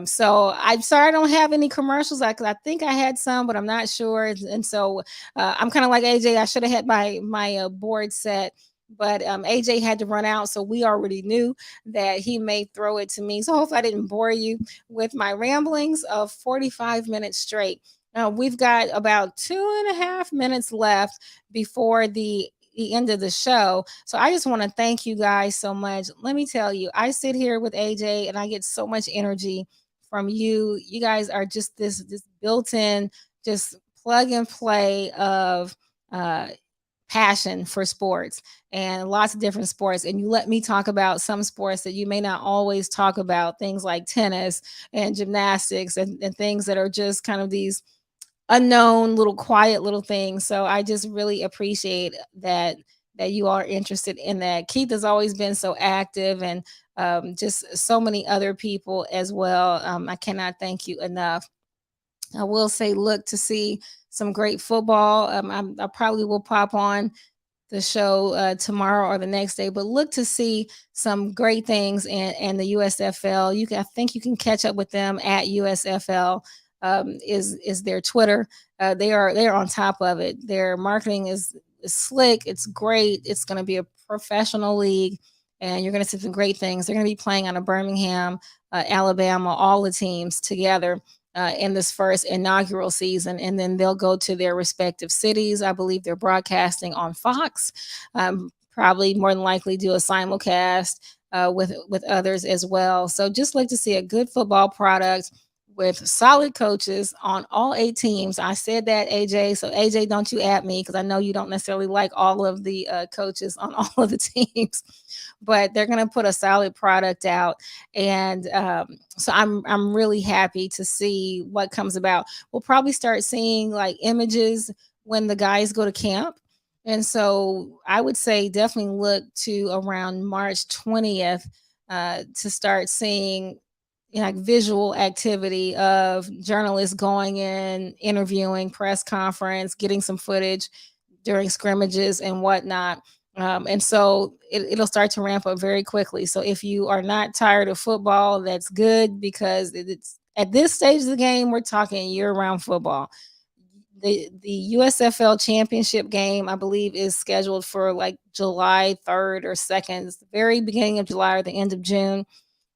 So I'm sorry I don't have any commercials. I think I had some, but I'm not sure. And so I'm kind of like AJ. I should have had my board set, but AJ had to run out, so we already knew that he may throw it to me. So hopefully I didn't bore you with my ramblings of 45 minutes straight. We've got about 2.5 minutes left before the end of the show. So I just want to thank you guys so much. Let me tell you, I sit here with AJ and I get so much energy from you. You guys are just this built-in, just plug and play of passion for sports and lots of different sports. And you let me talk about some sports that you may not always talk about, things like tennis and gymnastics and things that are just kind of these unknown little quiet little things. So I just really appreciate that you are interested in that. Keith has always been so active, and just so many other people as well. I cannot thank you enough. I will say, look to see some great football. I probably will pop on the show tomorrow or the next day, but look to see some great things in the USFL. I think you can catch up with them at USFL. Is their Twitter. They are on top of it. Their marketing is slick. It's great. It's going to be a professional league, and you're going to see some great things. They're going to be playing out of Birmingham, Alabama, all the teams together in this first inaugural season, and then they'll go to their respective cities. I believe they're broadcasting on Fox. Probably more than likely do a simulcast with others as well. So just like to see a good football product with solid coaches on all 8 teams. I said that, AJ. So AJ, don't you at me, because I know you don't necessarily like all of the coaches on all of the teams, but they're going to put a solid product out. And so I'm really happy to see what comes about. We'll probably start seeing like images when the guys go to camp. And so I would say definitely look to around March 20th to start seeing like visual activity of journalists going in, interviewing, press conference, getting some footage, during scrimmages and whatnot. And so it'll start to ramp up very quickly. So if you are not tired of football, that's good, because it's at this stage of the game, we're talking year-round football. The USFL championship game, I believe, is scheduled for like July 3rd or 2nd. It's the very beginning of July or the end of June.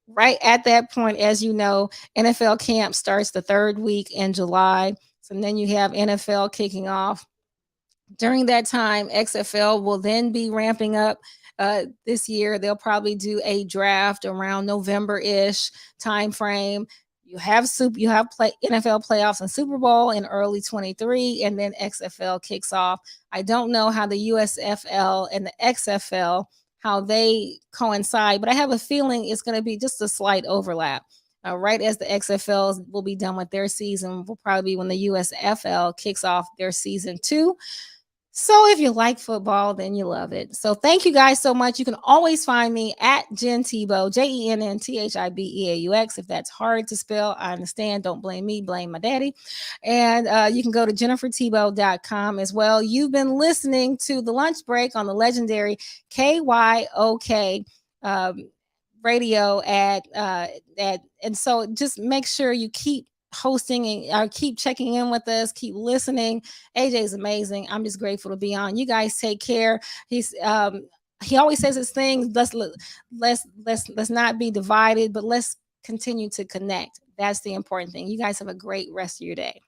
Right at that point, as you know, NFL camp starts the 3rd week in July. So then you have NFL kicking off. During that time, XFL will then be ramping up. This year, they'll probably do a draft around November-ish timeframe. You have NFL playoffs and Super Bowl in early 23, and then XFL kicks off. I don't know how the USFL and the XFL, how they coincide, but I have a feeling it's going to be just a slight overlap. Right as the XFL will be done with their season, will probably be when the USFL kicks off their season 2. So if you like football, then you love it. So thank you guys so much. You can always find me at Jen Thibeaux, JENNTHIBEAUX. If that's hard to spell, I understand. Don't blame me, blame my daddy. And you can go to JenniferThibeaux.com as well. You've been listening to The Lunch Break on the legendary KYOK radio and so just make sure you keep hosting and keep checking in with us, keep listening. AJ is amazing. I'm just grateful to be on. You guys take care. He always says his thing. Let's not be divided, but let's continue to connect. That's the important thing. You guys have a great rest of your day.